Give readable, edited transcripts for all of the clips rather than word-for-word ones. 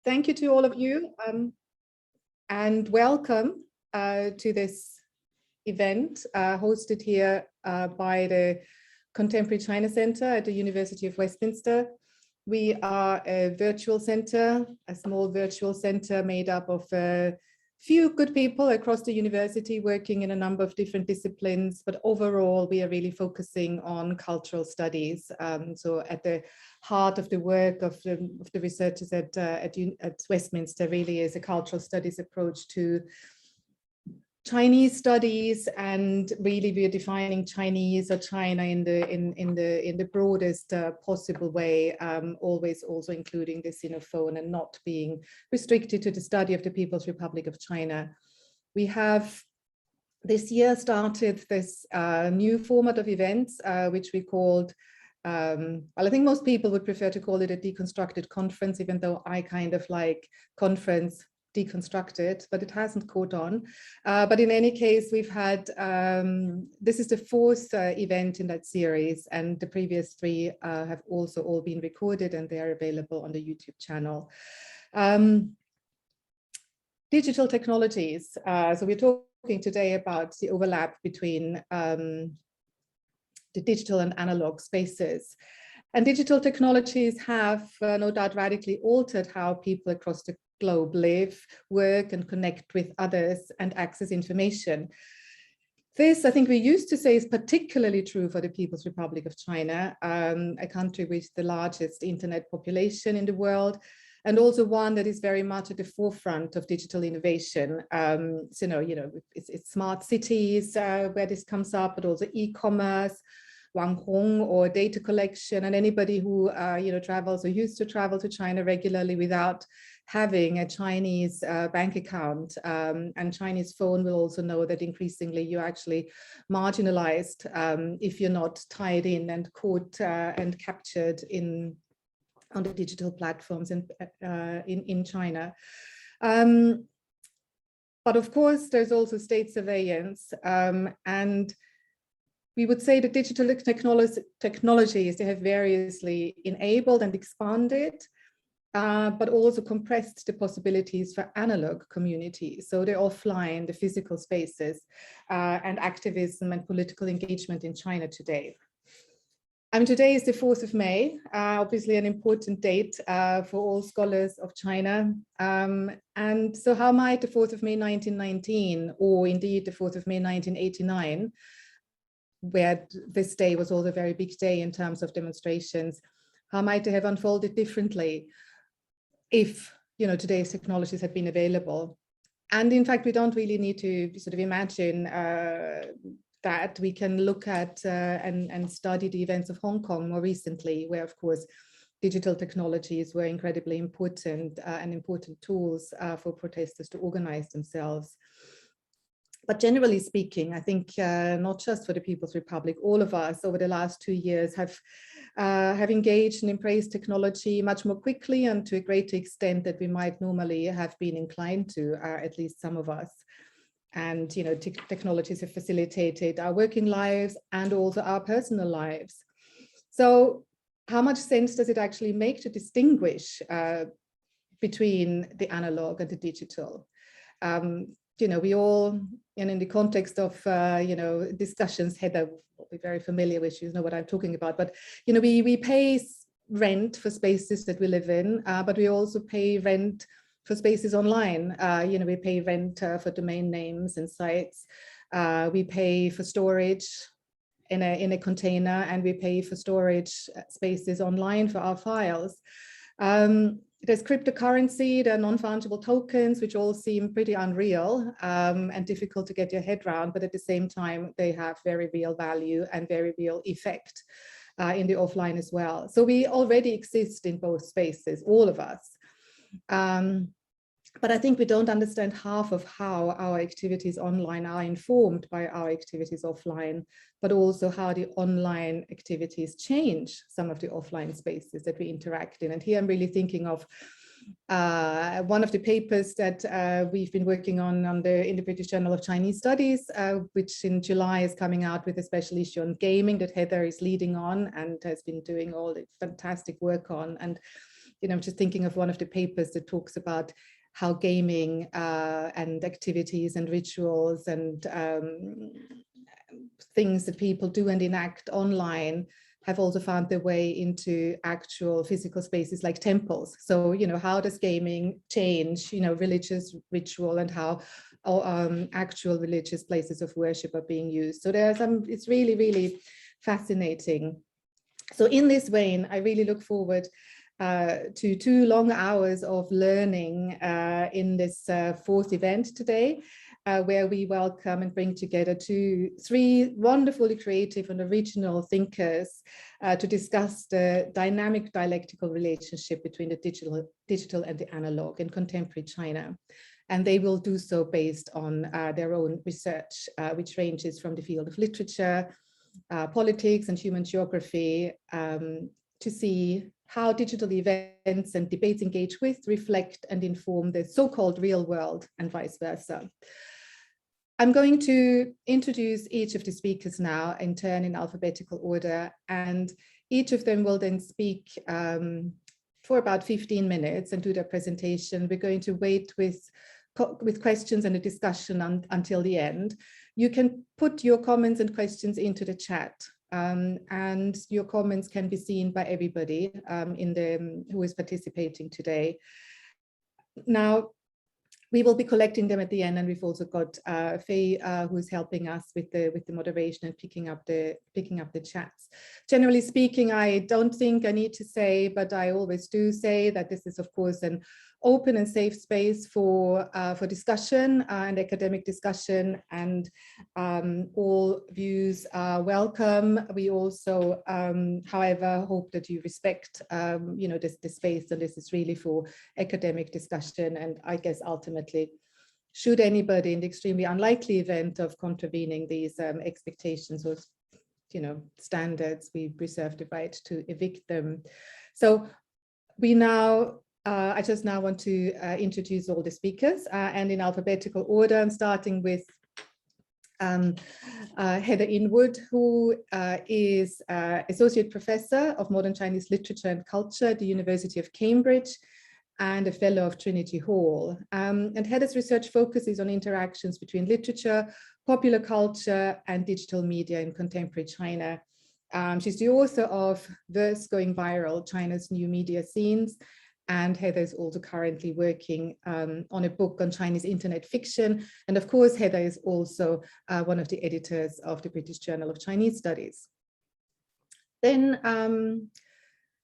thank you to all of you and welcome to this event hosted here by the Contemporary China Center at the University of Westminster. We are a virtual center, a small virtual center made up of a few good people across the university working in a number of different disciplines, but overall we are really focusing on cultural studies. So at the heart of the work of the researchers at Westminster really is a cultural studies approach to Chinese studies, and really we are defining Chinese or China in the broadest possible way, always also including the Sinophone and not being restricted to the study of the People's Republic of China. We have this year started this new format of events, which we called, well, I think most people would prefer to call it a Deconstructed conference, even though I kind of like conference Deconstructed, but it hasn't caught on. But in any case, we've had, this is the fourth event in that series, and the previous three have also all been recorded and they are available on the YouTube channel. Digital technologies. So we're talking today about the overlap between the digital and analog spaces. And digital technologies have no doubt radically altered how people across the globe live, work and connect with others and access information. This, I think we used to say, is particularly true for the People's Republic of China, a country with the largest internet population in the world, and also one that is very much at the forefront of digital innovation. So, it's smart cities where this comes up, but also e-commerce, wanghong or data collection, and anybody who travels or used to travel to China regularly without having a Chinese bank account and Chinese phone will also know that increasingly you're actually marginalized if you're not tied in and caught and captured on the digital platforms in China. But of course, there's also state surveillance, and we would say that digital technologies, they have variously enabled and expanded, but also compressed the possibilities for analog communities. So they're offline, the physical spaces, and activism and political engagement in China today. I mean, today is the 4th of May, obviously an important date for all scholars of China. And so how might the 4th of May 1919, or indeed the 4th of May 1989, where this day was also a very big day in terms of demonstrations, how might they have unfolded differently if today's technologies had been available? And in fact, we don't really need to sort of imagine that. We can look at and study the events of Hong Kong more recently, where of course digital technologies were incredibly important and important tools for protesters to organize themselves. But generally speaking, I think not just for the People's Republic, all of us over the last 2 years have engaged and embraced technology much more quickly and to a greater extent that we might normally have been inclined to, at least some of us. And technologies have facilitated our working lives and also our personal lives. So how much sense does it actually make to distinguish between the analog and the digital? We all, and in the context of, discussions, Heather will be very familiar with, you know what I'm talking about, but, we pay rent for spaces that we live in, but we also pay rent for spaces online. We pay rent for domain names and sites. We pay for storage in a container, and we pay for storage spaces online for our files. There's cryptocurrency, there are non-fungible tokens, which all seem pretty unreal and difficult to get your head around, but at the same time, they have very real value and very real effect in the offline as well. So we already exist in both spaces, all of us. But I think we don't understand half of how our activities online are informed by our activities offline, but also how the online activities change some of the offline spaces that we interact in. And here I'm really thinking of one of the papers that we've been working on in the British Journal of Chinese Studies, which in July is coming out with a special issue on gaming that Heather is leading on and has been doing all the fantastic work on. And I'm just thinking of one of the papers that talks about how gaming and activities and rituals and things that people do and enact online have also found their way into actual physical spaces like temples. So, how does gaming change, religious ritual and how actual religious places of worship are being used? So it's really, really fascinating. So in this vein, I really look forward to 2 long hours of learning in this fourth event today, where we welcome and bring together 3 wonderfully creative and original thinkers to discuss the dynamic dialectical relationship between the digital and the analog in contemporary China. And they will do so based on their own research, which ranges from the field of literature, politics and human geography, to see how digital events and debates engage with, reflect and inform the so-called real world and vice versa. I'm going to introduce each of the speakers now in turn in alphabetical order, and each of them will then speak for about 15 minutes and do their presentation. We're going to wait with questions and a discussion until the end. You can put your comments and questions into the chat, and your comments can be seen by everybody who is participating today. Now, we will be collecting them at the end, and we've also got Faye, who is helping us with the moderation and picking up the chats. Generally speaking, I don't think I need to say, but I always do say that this is, of course, an open and safe space for discussion and academic discussion, and all views are welcome. We also, however, hope that you respect, this space, and this is really for academic discussion. And I guess ultimately, should anybody in the extremely unlikely event of contravening these expectations or standards, we reserve the right to evict them. So we now. I just now want to introduce all the speakers, and in alphabetical order. I'm starting with Heather Inwood, who is Associate Professor of Modern Chinese Literature and Culture at the University of Cambridge and a Fellow of Trinity Hall. And Heather's research focuses on interactions between literature, popular culture, and digital media in contemporary China. She's the author of Verse Going Viral, China's New Media Scenes. And Heather is also currently working on a book on Chinese internet fiction. And of course, Heather is also one of the editors of the British Journal of Chinese Studies. Then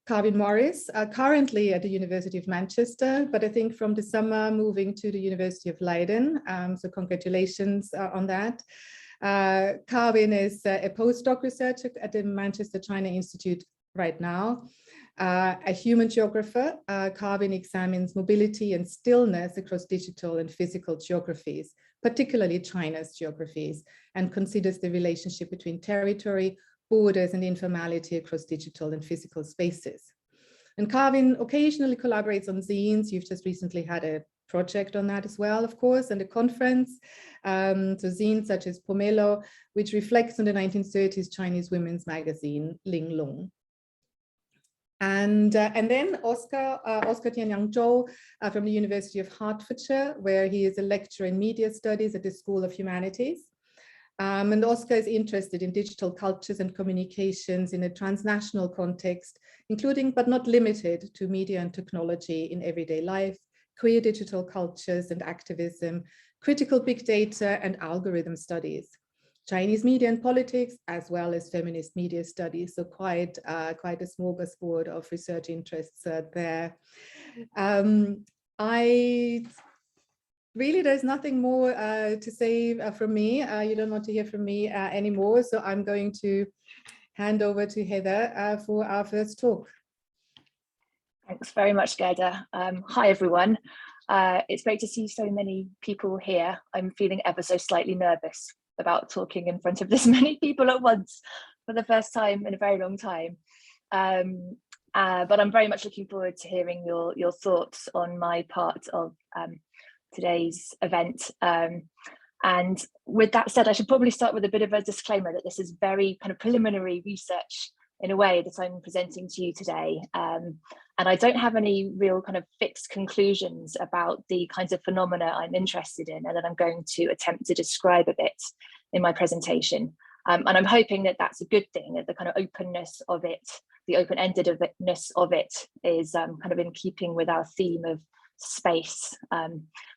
Carvin Morris, currently at the University of Manchester, but I think from the summer moving to the University of Leiden. So congratulations on that. Carvin is a postdoc researcher at the Manchester China Institute right now. A human geographer, Carvin examines mobility and stillness across digital and physical geographies, particularly China's geographies, and considers the relationship between territory, borders, and informality across digital and physical spaces. And Carvin occasionally collaborates on zines. You've just recently had a project on that as well, of course, and a conference. So zines such as Pomelo, which reflects on the 1930s Chinese women's magazine, Ling Lung. And then Oscar Tianyang Zhou from the University of Hertfordshire, where he is a lecturer in media studies at the School of Humanities. And Oscar is interested in digital cultures and communications in a transnational context, including but not limited to media and technology in everyday life, queer digital cultures and activism, critical big data and algorithm studies, Chinese media and politics, as well as feminist media studies. So quite a smorgasbord of research interests there. There's nothing more to say from me. You don't want to hear from me anymore. So I'm going to hand over to Heather for our first talk. Thanks very much, Gerda. Hi, everyone. It's great to see so many people here. I'm feeling ever so slightly nervous about talking in front of this many people at once for the first time in a very long time. But I'm very much looking forward to hearing your thoughts on my part of today's event. And with that said, I should probably start with a bit of a disclaimer that this is very kind of preliminary research in a way that I'm presenting to you today. And I don't have any real kind of fixed conclusions about the kinds of phenomena I'm interested in and that I'm going to attempt to describe a bit in my presentation. And I'm hoping that that's a good thing, that the kind of openness of it, the open-endedness of it is kind of in keeping with our theme of space,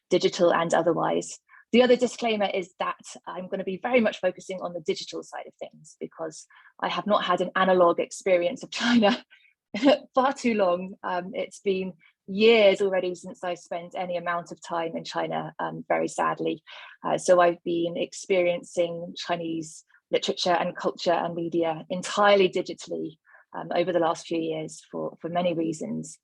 digital and otherwise. The other disclaimer is that I'm going to be very much focusing on the digital side of things because I have not had an analog experience of China far too long. It's been years already since I spent any amount of time in China, very sadly. So I've been experiencing Chinese literature and culture and media entirely digitally over the last few years for many reasons.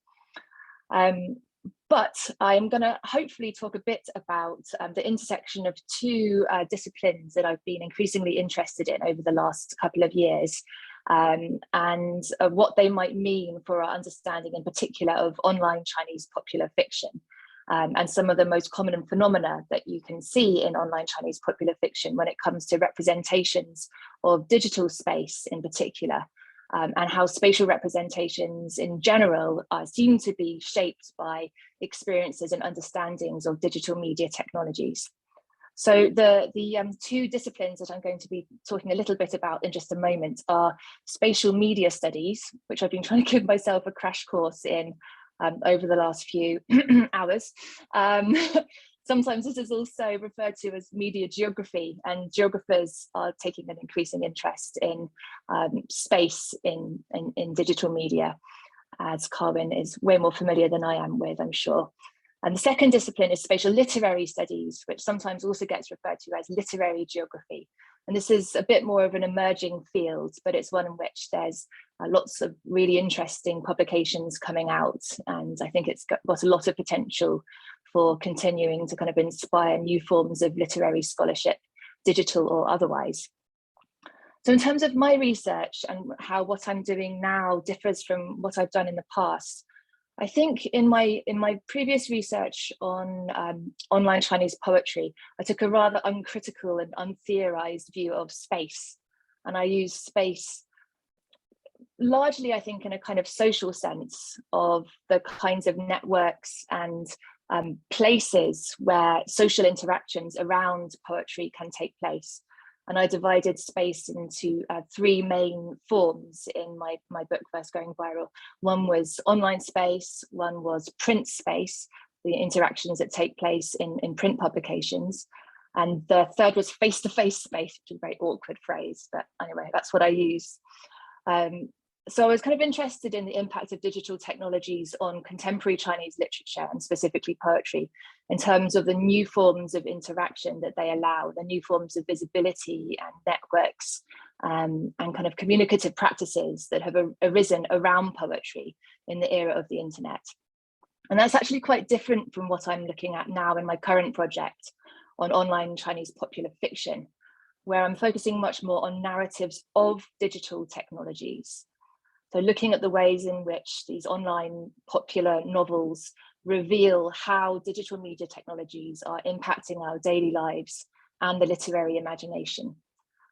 But I'm going to hopefully talk a bit about the intersection of two disciplines that I've been increasingly interested in over the last couple of years, and what they might mean for our understanding in particular of online Chinese popular fiction, and some of the most common phenomena that you can see in online Chinese popular fiction when it comes to representations of digital space in particular. And how spatial representations in general seem to be shaped by experiences and understandings of digital media technologies. So the two disciplines that I'm going to be talking a little bit about in just a moment are spatial media studies, which I've been trying to give myself a crash course in over the last few hours. Sometimes this is also referred to as media geography, and geographers are taking an increasing interest in space in digital media, as Carwyn is way more familiar than I am with, I'm sure. And the second discipline is spatial literary studies, which sometimes also gets referred to as literary geography. And this is a bit more of an emerging field, but it's one in which there's lots of really interesting publications coming out. And I think it's got a lot of potential for continuing to kind of inspire new forms of literary scholarship, digital or otherwise. So in terms of my research and how what I'm doing now differs from what I've done in the past, I think in my previous research on online Chinese poetry, I took a rather uncritical and untheorized view of space. And I used space largely, I think, in a kind of social sense of the kinds of networks and places where social interactions around poetry can take place. And I divided space into three main forms in my book, First Going Viral. One was online space, one was print space, the interactions that take place in print publications. And the third was face-to-face space, which is a very awkward phrase, but anyway, that's what I use. So I was kind of interested in the impact of digital technologies on contemporary Chinese literature and specifically poetry in terms of the new forms of interaction that they allow, the new forms of visibility and networks and kind of communicative practices that have arisen around poetry in the era of the internet. And that's actually quite different from what I'm looking at now in my current project on online Chinese popular fiction, where I'm focusing much more on narratives of digital technologies. So looking at the ways in which these online popular novels reveal how digital media technologies are impacting our daily lives and the literary imagination.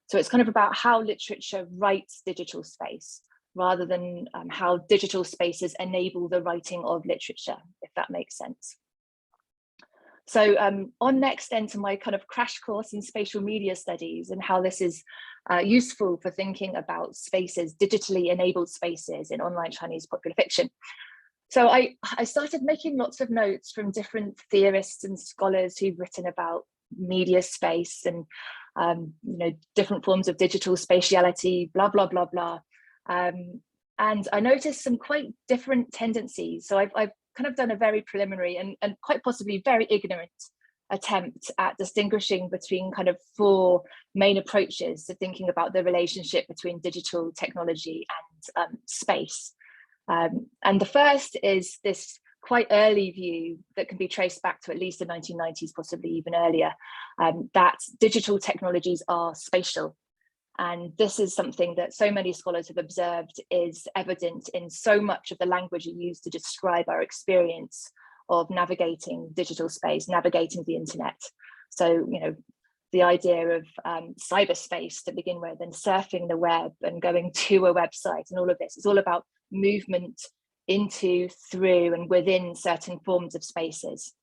So it's kind of about how literature writes digital space rather than how digital spaces enable the writing of literature, if that makes sense. So on next then to my kind of crash course in spatial media studies and how this is useful for thinking about spaces, digitally enabled spaces in online Chinese popular fiction. So I started making lots of notes from different theorists and scholars who've written about media space and different forms of digital spatiality, blah, blah, blah, blah. And I noticed some quite different tendencies. So I've kind of done a very preliminary and quite possibly very ignorant attempt at distinguishing between kind of four main approaches to thinking about the relationship between digital technology and space. And the first is this quite early view that can be traced back to at least the 1990s, possibly even earlier, that digital technologies are spatial. And this is something that so many scholars have observed is evident in so much of the language we use to describe our experience of navigating digital space, navigating the internet. So, the idea of cyberspace to begin with, and surfing the web and going to a website, and all of this. It's all about movement into, through, and within certain forms of spaces.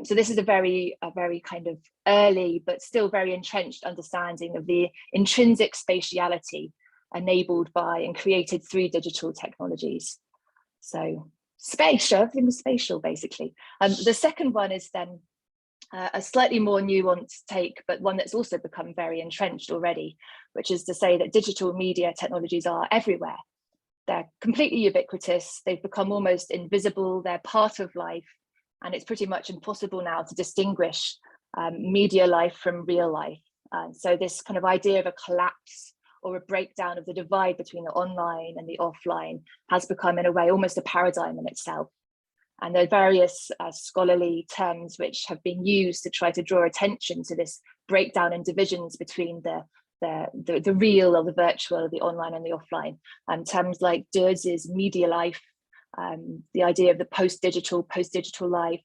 So this is a very kind of early, but still very entrenched understanding of the intrinsic spatiality enabled by and created through digital technologies. So spatial, everything was spatial, basically. The second one is then a slightly more nuanced take, but one that's also become very entrenched already, which is to say that digital media technologies are everywhere. They're completely ubiquitous. They've become almost invisible. They're part of life. And it's pretty much impossible now to distinguish media life from real life. So this kind of idea of a collapse or a breakdown of the divide between the online and the offline has become, in a way, almost a paradigm in itself. And there are various scholarly terms which have been used to try to draw attention to this breakdown and divisions between the real or the virtual, the online and the offline. Terms like Deleuze's media life, the idea of the post-digital life,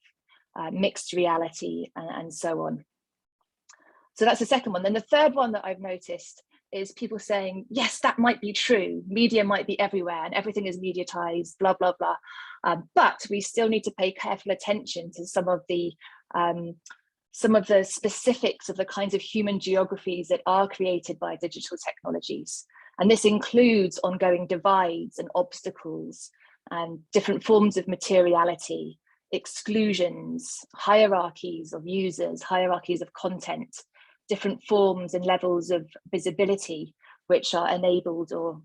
mixed reality, and so on. So that's the second one. Then the third one that I've noticed is people saying, yes, that might be true. Media might be everywhere and everything is mediatized, blah, blah, blah. But we still need to pay careful attention to some of the specifics of the kinds of human geographies that are created by digital technologies. And this includes ongoing divides and obstacles and different forms of materiality, exclusions, hierarchies of users, hierarchies of content, different forms and levels of visibility, which are enabled or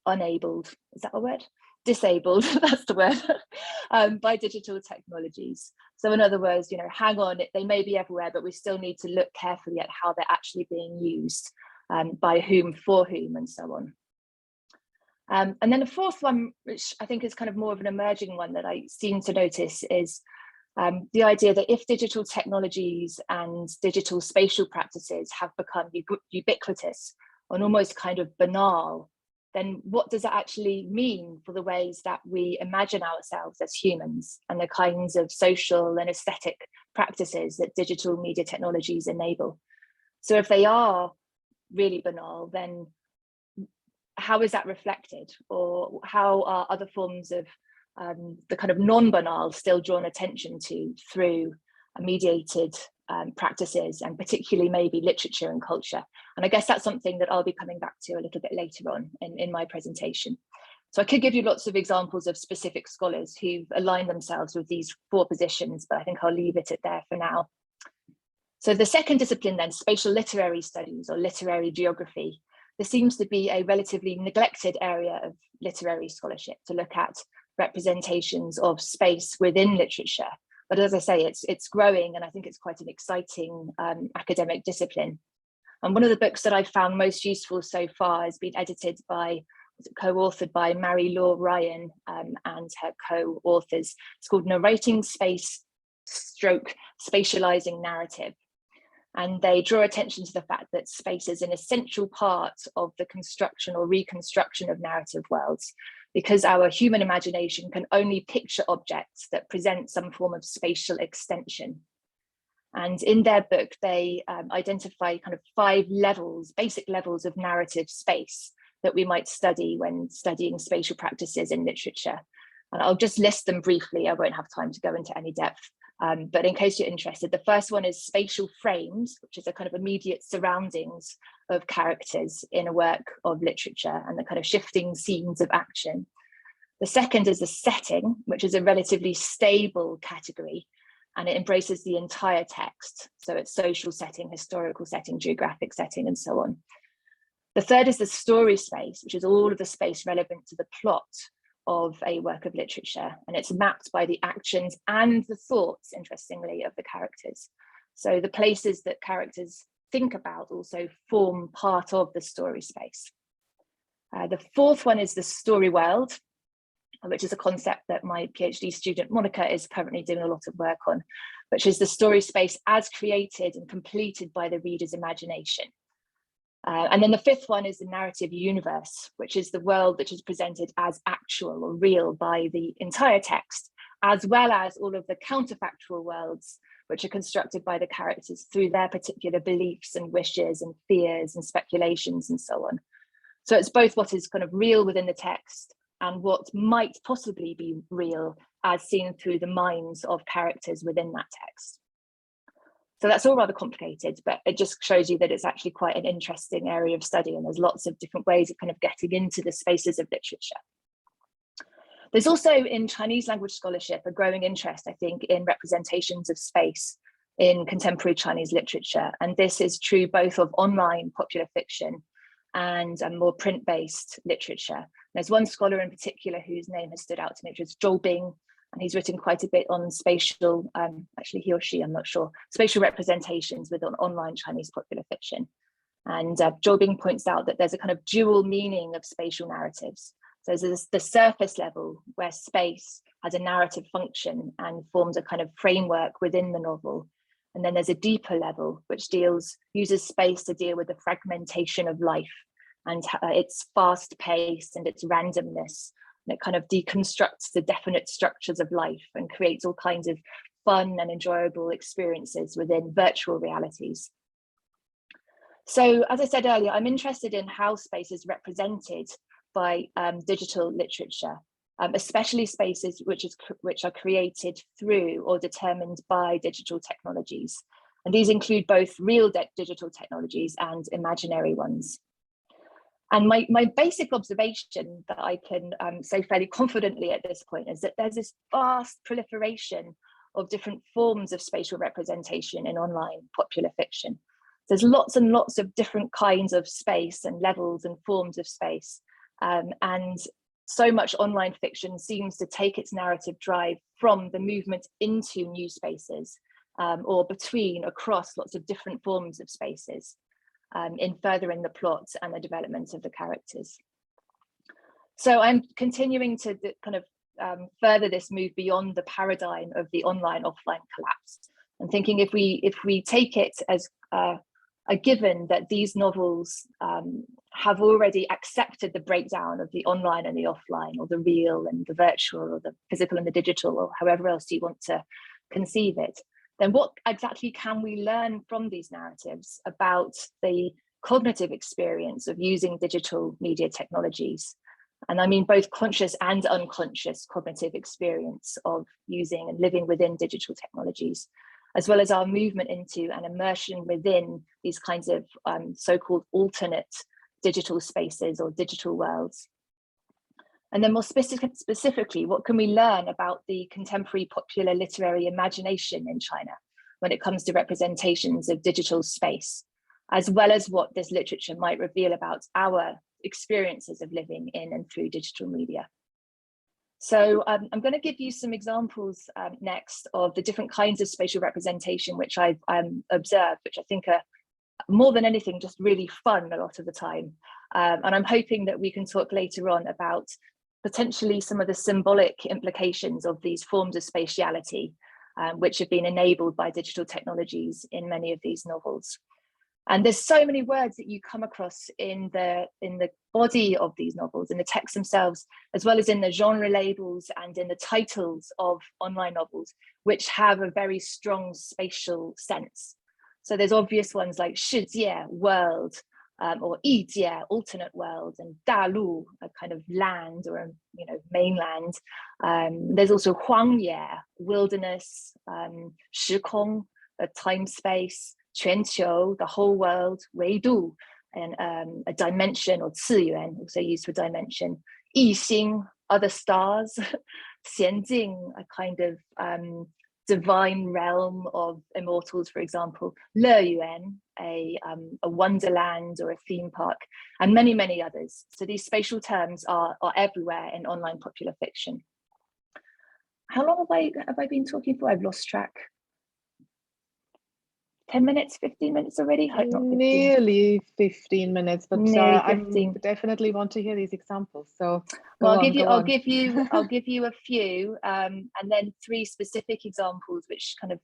unabled, is that a word? Disabled, that's the word, by digital technologies. So in other words, hang on, they may be everywhere, but we still need to look carefully at how they're actually being used, by whom, for whom, and so on. And then the fourth one, which I think is kind of more of an emerging one that I seem to notice, is the idea that if digital technologies and digital spatial practices have become ubiquitous and almost kind of banal, then what does that actually mean for the ways that we imagine ourselves as humans and the kinds of social and aesthetic practices that digital media technologies enable? So if they are really banal, then how is that reflected? Or how are other forms of the kind of non-banal still drawn attention to through mediated practices, and particularly maybe literature and culture? And I guess that's something that I'll be coming back to a little bit later on in my presentation. So I could give you lots of examples of specific scholars who've aligned themselves with these four positions, but I think I'll leave it at there for now. So the second discipline then, spatial literary studies or literary geography. There seems to be a relatively neglected area of literary scholarship to look at representations of space within literature. But as I say, it's growing, and I think it's quite an exciting academic discipline. And one of the books that I've found most useful so far has been edited by, co-authored by Mary-Laure Ryan and her co-authors. It's called Narrating Space / Spatializing Narrative. And they draw attention to the fact that space is an essential part of the construction or reconstruction of narrative worlds, because our human imagination can only picture objects that present some form of spatial extension. And in their book, they identify kind of 5 levels, basic levels of narrative space that we might study when studying spatial practices in literature. And I'll just list them briefly. I won't have time to go into any depth. But in case you're interested, the first one is spatial frames, which is a kind of immediate surroundings of characters in a work of literature and the kind of shifting scenes of action. The second is the setting, which is a relatively stable category, and it embraces the entire text. So it's social setting, historical setting, geographic setting, and so on. The third is the story space, which is all of the space relevant to the plot of a work of literature, and it's mapped by the actions and the thoughts, interestingly, of the characters. So the places that characters think about also form part of the story space. The fourth one is the story world, which is a concept that my PhD student Monica is currently doing a lot of work on, which is the story space as created and completed by the reader's imagination. And then the fifth one is the narrative universe, which is the world which is presented as actual or real by the entire text as well as all of the counterfactual worlds which are constructed by the characters through their particular beliefs and wishes and fears and speculations and so on. So it's both what is kind of real within the text and what might possibly be real as seen through the minds of characters within that text. So that's all rather complicated, but it just shows you that it's actually quite an interesting area of study, and there's lots of different ways of kind of getting into the spaces of literature. There's also in Chinese language scholarship a growing interest, I think, in representations of space in contemporary Chinese literature. And this is true both of online popular fiction and more print-based literature. There's one scholar in particular whose name has stood out to me, which is Zhou Bing, and he's written quite a bit on spatial, actually he or she, I'm not sure, spatial representations within online Chinese popular fiction. And Zhou Bing points out that there's a kind of dual meaning of spatial narratives. So there's the surface level where space has a narrative function and forms a kind of framework within the novel. And then there's a deeper level which uses space to deal with the fragmentation of life and its fast pace and its randomness. And it kind of deconstructs the definite structures of life and creates all kinds of fun and enjoyable experiences within virtual realities. So as I said earlier, I'm interested in how space is represented by digital literature, especially spaces which are created through or determined by digital technologies. And these include both real digital technologies and imaginary ones. And my basic observation that I can say fairly confidently at this point is that there's this vast proliferation of different forms of spatial representation in online popular fiction. There's lots and lots of different kinds of space and levels and forms of space. And so much online fiction seems to take its narrative drive from the movement into new spaces or across lots of different forms of spaces in furthering the plot and the development of the characters. So I'm continuing to kind of further this move beyond the paradigm of the online-offline collapse and thinking if we take it as a given that these novels have already accepted the breakdown of the online and the offline, or the real and the virtual, or the physical and the digital, or however else you want to conceive it, then what exactly can we learn from these narratives about the cognitive experience of using digital media technologies? And I mean both conscious and unconscious cognitive experience of using and living within digital technologies, as well as our movement into and immersion within these kinds of so-called alternate digital spaces or digital worlds. And then more specifically, what can we learn about the contemporary popular literary imagination in China when it comes to representations of digital space, as well as what this literature might reveal about our experiences of living in and through digital media? So I'm going to give you some examples next of the different kinds of spatial representation which I've observed, which I think are more than anything just really fun a lot of the time. And I'm hoping that we can talk later on about potentially some of the symbolic implications of these forms of spatiality, which have been enabled by digital technologies in many of these novels. And there's so many words that you come across in the body of these novels, in the texts themselves, as well as in the genre labels and in the titles of online novels, which have a very strong spatial sense. So there's obvious ones like 世界, world, or 异界, alternate world, and 大陆, a kind of land or a mainland. There's also 荒野, wilderness, 时空, a time space, 全球, the whole world, 维度, and a dimension, or 次元, also used for dimension, 异星, other stars, 仙境, a kind of divine realm of immortals, for example, 乐园, a wonderland or a theme park, and many, many others. So these spatial terms are everywhere in online popular fiction. How long have I been talking for? I've lost track. 10 minutes, 15 minutes already? Hope not 15. Nearly 15 minutes, but I definitely want to hear these examples. So I'll give you a few, and then 3 specific examples which kind of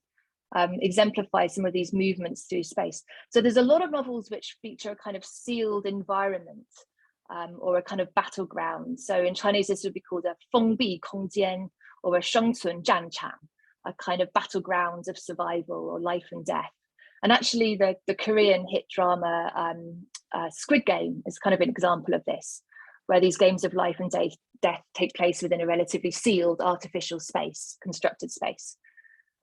exemplify some of these movements through space. So there's a lot of novels which feature a kind of sealed environment, or a kind of battleground. So in Chinese, this would be called a 封闭空间, or a 生存战场, a kind of battlegrounds of survival or life and death. And actually the Korean hit drama Squid Game is kind of an example of this, where these games of life and death take place within a relatively sealed artificial space, constructed space.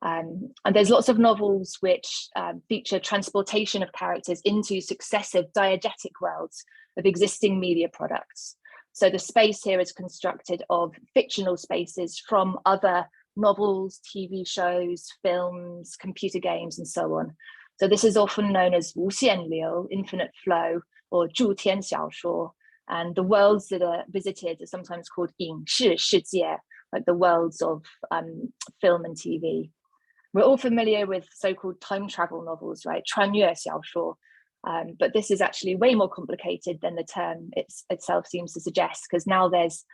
And there's lots of novels which feature transportation of characters into successive diegetic worlds of existing media products. So the space here is constructed of fictional spaces from other novels, TV shows, films, computer games, and so on. So this is often known as 无限流, infinite flow, or 诸天小说. And the worlds that are visited are sometimes called 影视世界, like the worlds of film and TV. We're all familiar with so-called time travel novels, right? 穿越小说. But this is actually way more complicated than the term itself seems to suggest, because now there's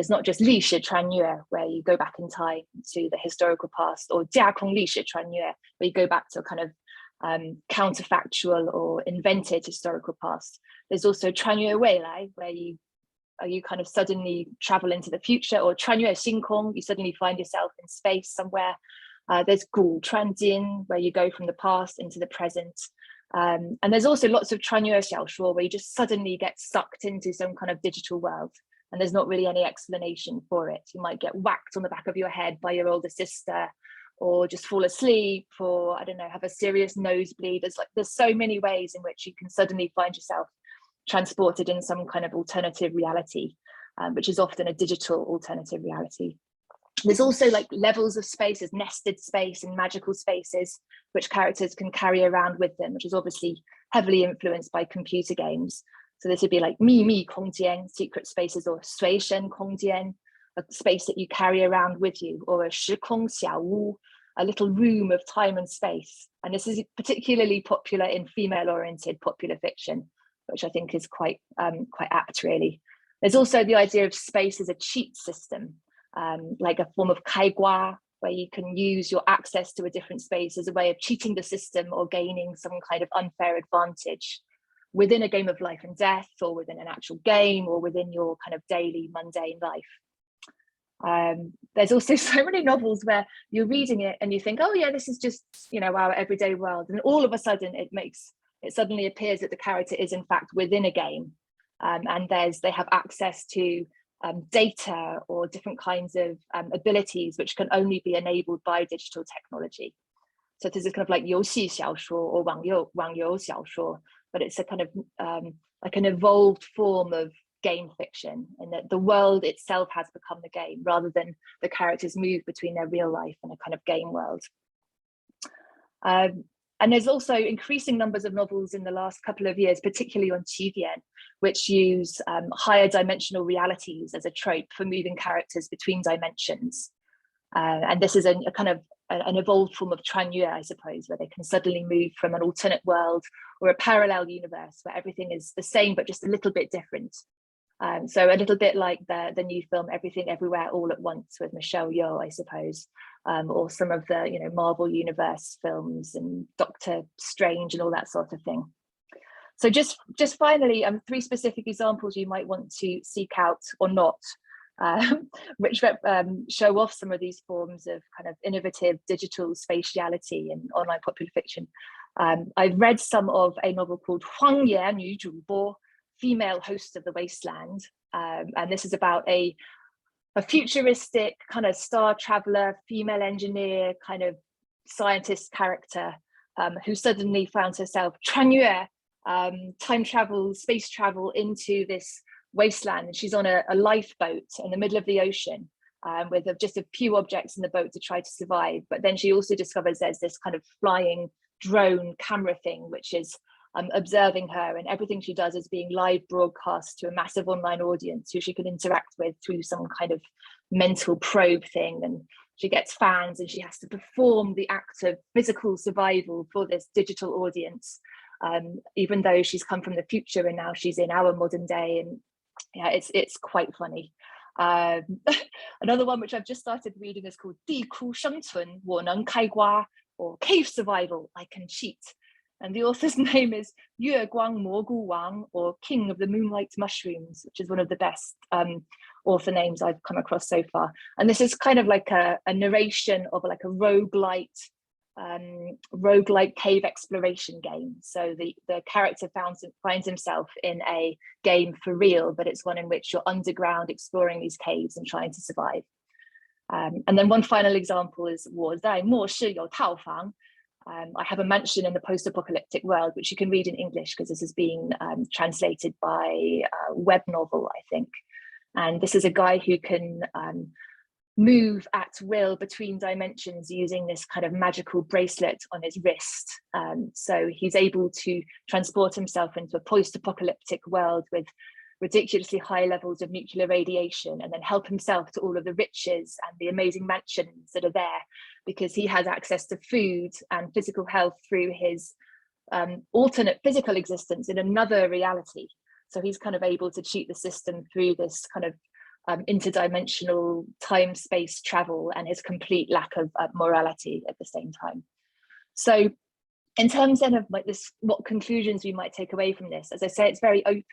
not just 历史穿越, where you go back in time to the historical past, or 架空历史穿越, where you go back to a kind of counterfactual or invented historical past. There's also 穿越未来, where you kind of suddenly travel into the future, or 穿越星空, you suddenly find yourself in space somewhere. There's 古穿今, where you go from the past into the present. And there's also lots of 穿越小说, where you just suddenly get sucked into some kind of digital world, and there's not really any explanation for it. You might get whacked on the back of your head by your older sister, or just fall asleep, or I don't know, have a serious nosebleed. There's so many ways in which you can suddenly find yourself transported in some kind of alternative reality, which is often a digital alternative reality. There's also like levels of spaces, nested space and magical spaces, which characters can carry around with them, which is obviously heavily influenced by computer games. So this would be like 秘密空间, secret spaces, or 随身空间, a space that you carry around with you, or a 时空小屋, a little room of time and space. And this is particularly popular in female-oriented popular fiction, which I think is quite apt, really. There's also the idea of space as a cheat system, like a form of 开挂, where you can use your access to a different space as a way of cheating the system or gaining some kind of unfair advantage within a game of life and death, or within an actual game, or within your kind of daily mundane life. There's also so many novels where you're reading it and you think, oh yeah, this is just, you know, our everyday world, and all of a sudden it suddenly appears that the character is in fact within a game, and they have access to data or different kinds of abilities which can only be enabled by digital technology. So this is kind of like 游戏小说 or 网游小说, but it's a kind of like an evolved form of game fiction, and that the world itself has become the game rather than the characters move between their real life and a kind of game world. And there's also increasing numbers of novels in the last couple of years, particularly on Qidian, which use higher dimensional realities as a trope for moving characters between dimensions. And this is a kind of an evolved form of 穿越, I suppose, where they can suddenly move from an alternate world or a parallel universe where everything is the same but just a little bit different. So a little bit like the new film Everything Everywhere All at Once with Michelle Yeoh, I suppose, or some of the Marvel Universe films and Doctor Strange and all that sort of thing. So just finally, 3 specific examples you might want to seek out or not, which show off some of these forms of kind of innovative digital spatiality in online popular fiction. I've read some of a novel called 荒野女主播, Female Host of the Wasteland, and this is about a futuristic kind of star traveler, female engineer, kind of scientist character who suddenly found herself 穿越, time travel, space travel into this wasteland, and she's on a lifeboat in the middle of the ocean with just a few objects in the boat to try to survive. But then she also discovers there's this kind of flying drone camera thing which is observing her, and everything she does is being live broadcast to a massive online audience who she can interact with through some kind of mental probe thing, and she gets fans and she has to perform the act of physical survival for this digital audience, even though she's come from the future and now she's in our modern day. And yeah, it's quite funny. Another one which I've just started reading is called 地窟生存我能开挂, or Cave Survival, I Can Cheat. And the author's name is Yue Guang Mogu Wang, or King of the Moonlight Mushrooms, which is one of the best author names I've come across so far. And this is kind of like a narration of like a roguelite cave exploration game. So the character finds himself in a game for real, but it's one in which you're underground exploring these caves and trying to survive. And then one final example is 我在末世有套房. I have a mansion in the post-apocalyptic world, which you can read in English because this has been translated by a web novel, I think. And this is a guy who can move at will between dimensions using this kind of magical bracelet on his wrist. So he's able to transport himself into a post-apocalyptic world with ridiculously high levels of nuclear radiation, and then help himself to all of the riches and the amazing mansions that are there, because he has access to food and physical health through his alternate physical existence in another reality. So he's kind of able to cheat the system through this kind of interdimensional time-space travel and his complete lack of morality at the same time. So in terms then of like this, what conclusions we might take away from this, as I say, it's very open.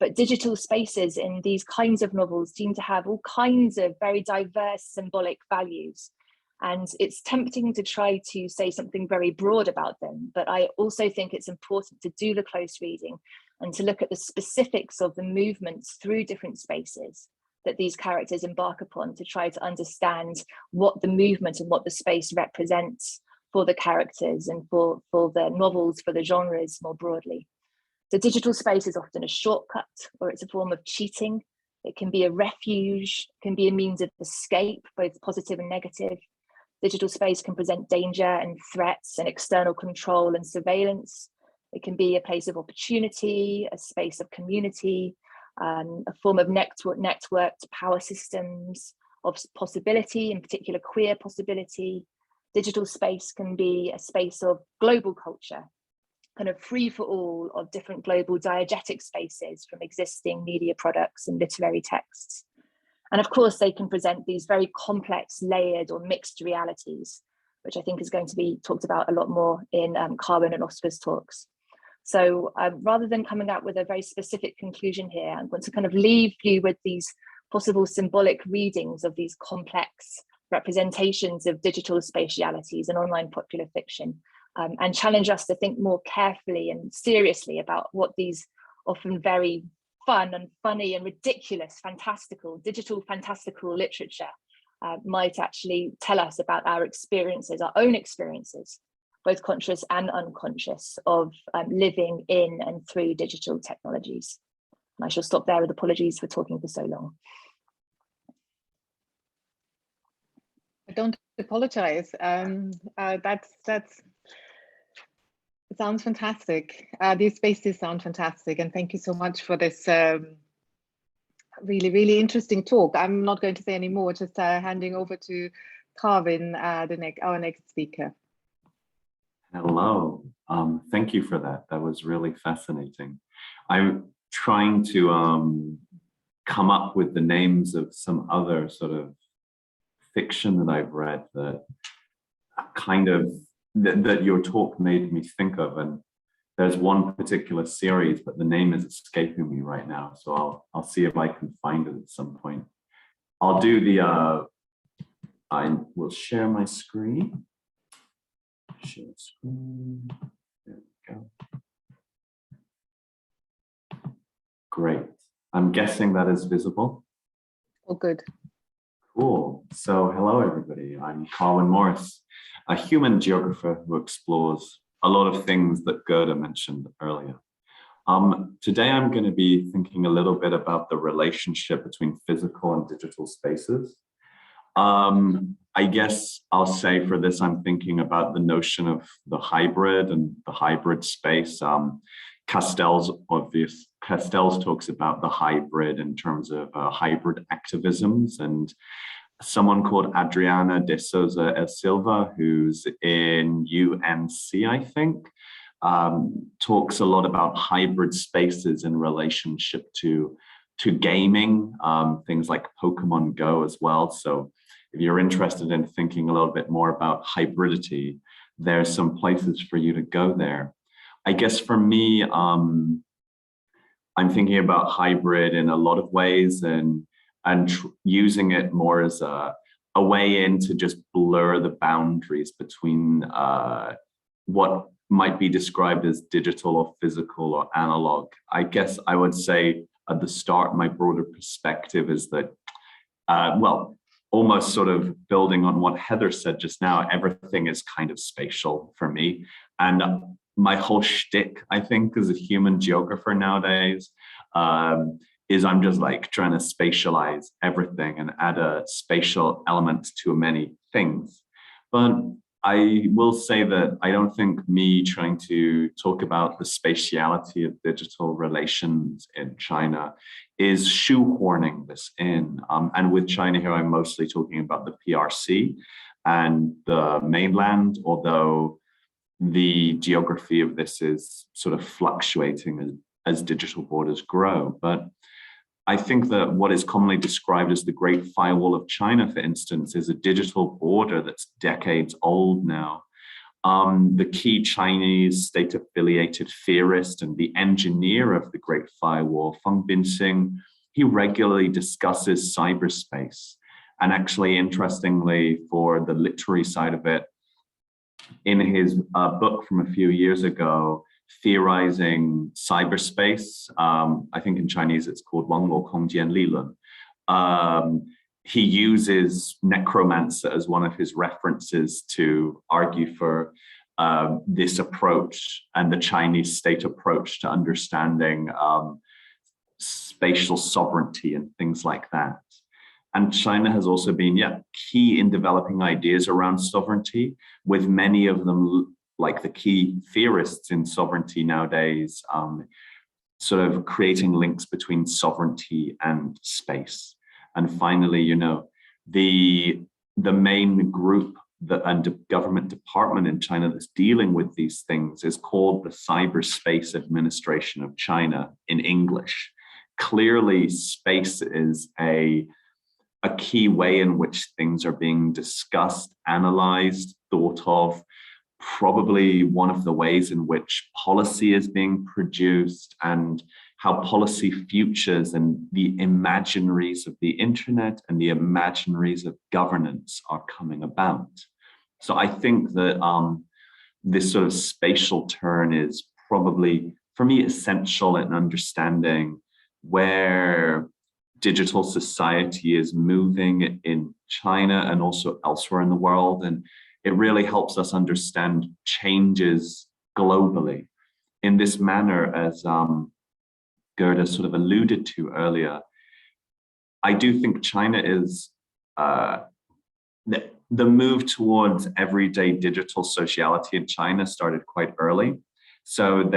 But digital spaces in these kinds of novels seem to have all kinds of very diverse symbolic values. And it's tempting to try to say something very broad about them. But I also think it's important to do the close reading and to look at the specifics of the movements through different spaces that these characters embark upon, to try to understand what the movement and what the space represents for the characters and for the novels, for the genres more broadly. The digital space is often a shortcut, or it's a form of cheating. It can be a refuge, can be a means of escape, both positive and negative. Digital space can present danger and threats and external control and surveillance. It can be a place of opportunity, a space of community, a form of networked power systems, of possibility, in particular queer possibility. Digital space can be a space of global culture, kind of free for all of different global diegetic spaces from existing media products and literary texts. And of course, they can present these very complex, layered or mixed realities, which I think is going to be talked about a lot more in Carwyn and Oscar's talks. So rather than coming out with a very specific conclusion here, I'm going to kind of leave you with these possible symbolic readings of these complex representations of digital spatialities and online popular fiction. And challenge us to think more carefully and seriously about what these often very fun and funny and ridiculous, digital fantastical literature might actually tell us about our experiences, our own experiences, both conscious and unconscious, of living in and through digital technologies. And I shall stop there with apologies for talking for so long. I don't apologize. It sounds fantastic. These spaces sound fantastic, and thank you so much for this really, really interesting talk. I'm not going to say any more, just handing over to Carwyn, our next speaker. Hello, thank you for that. That was really fascinating. I'm trying to come up with the names of some other sort of fiction that I've read that kind of that your talk made me think of, and there's one particular series, but the name is escaping me right now, so I'll see if I can find it at some point. I'll do the I will share my screen. Share screen. There we go. Great. I'm guessing that is visible. Oh, good. Cool. So hello, everybody. I'm Carwyn Morris, a human geographer who explores a lot of things that Gerda mentioned earlier. Today, I'm going to be thinking a little bit about the relationship between physical and digital spaces. I guess I'll say for this, I'm thinking about the notion of the hybrid and the hybrid space. Castells talks about the hybrid in terms of hybrid activisms, and someone called Adriana de Souza El Silva, who's in UNC, I think, talks a lot about hybrid spaces in relationship to gaming, things like Pokemon Go as well. So if you're interested in thinking a little bit more about hybridity, there's some places for you to go there. I guess for me, I'm thinking about hybrid in a lot of ways, and using it more as a way in to just blur the boundaries between what might be described as digital or physical or analog. I guess I would say at the start, my broader perspective is that, well, almost sort of building on what Heather said just now, everything is kind of spatial for me. And my whole shtick, I think, as a human geographer nowadays, is I'm just like trying to spatialize everything and add a spatial element to many things. But I will say that I don't think me trying to talk about the spatiality of digital relations in China is shoehorning this in. And with China here, I'm mostly talking about the PRC and the mainland, although the geography of this is sort of fluctuating as digital borders grow. But I think that what is commonly described as the Great Firewall of China, for instance, is a digital border that's decades old now. The key Chinese state-affiliated theorist and the engineer of the Great Firewall, Feng Binsing, he regularly discusses cyberspace. And actually, interestingly, for the literary side of it, in his book from a few years ago, theorizing cyberspace, I think in Chinese it's called wanghong Lilun. He uses necromancer as one of his references to argue for this approach and the Chinese state approach to understanding spatial sovereignty and things like that. And China has also been, key in developing ideas around sovereignty, with many of them, like the key theorists in sovereignty nowadays, sort of creating links between sovereignty and space. And finally, the main group and government department in China that's dealing with these things is called the Cyberspace Administration of China in English. Clearly, space is a key way in which things are being discussed, analyzed, thought of, probably one of the ways in which policy is being produced and how policy futures and the imaginaries of the internet and the imaginaries of governance are coming about. So I think that this sort of spatial turn is probably, for me, essential in understanding where digital society is moving in China and also elsewhere in the world. And it really helps us understand changes globally. In this manner, as Gerda sort of alluded to earlier, I do think China is, the move towards everyday digital sociality in China started quite early. So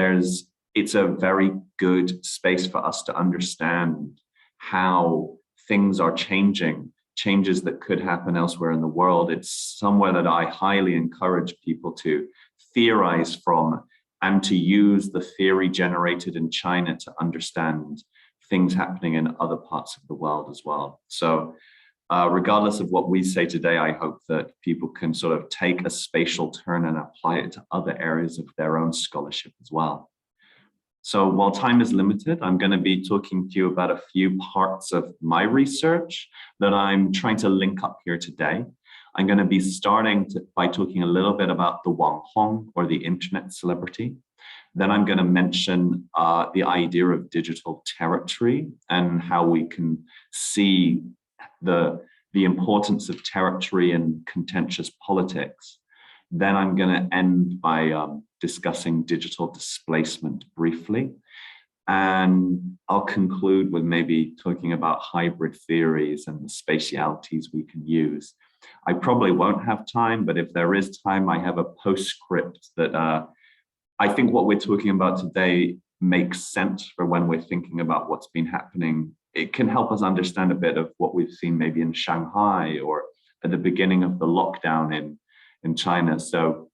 it's a very good space for us to understand how things are changing, changes that could happen elsewhere in the world. It's somewhere that I highly encourage people to theorize from and to use the theory generated in China to understand things happening in other parts of the world as well. So regardless of what we say today, I hope that people can sort of take a spatial turn and apply it to other areas of their own scholarship as well. So while time is limited, I'm going to be talking to you about a few parts of my research that I'm trying to link up here today. I'm going to be starting by talking a little bit about the wanghong, or the internet celebrity. Then I'm going to mention the idea of digital territory and how we can see the importance of territory in contentious politics. Then I'm going to end by discussing digital displacement briefly. And I'll conclude with maybe talking about hybrid theories and the spatialities we can use. I probably won't have time, but if there is time, I have a postscript that I think what we're talking about today makes sense for when we're thinking about what's been happening. It can help us understand a bit of what we've seen maybe in Shanghai or at the beginning of the lockdown in China. So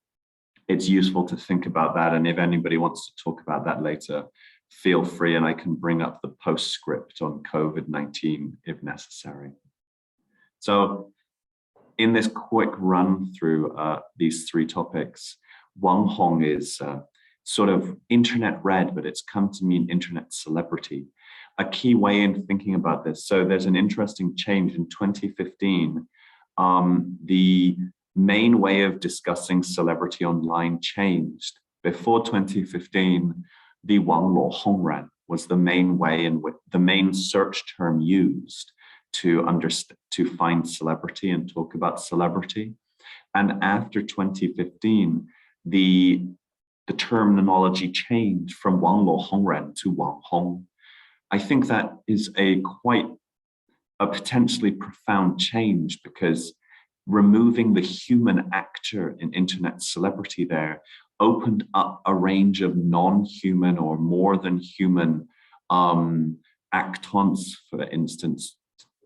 it's useful to think about that. And if anybody wants to talk about that later, feel free, and I can bring up the postscript on COVID-19 if necessary. So in this quick run through these three topics, wanghong is sort of internet red, but it's come to mean internet celebrity. A key way in thinking about this. So there's an interesting change in 2015. The main way of discussing celebrity online changed. Before 2015, the wanghong was the main way in which the main search term used to find celebrity and talk about celebrity. And after 2015, the terminology changed from wanghong to wanghong. I think that is a potentially profound change, because removing the human actor in internet celebrity there opened up a range of non-human or more than human actants, for instance,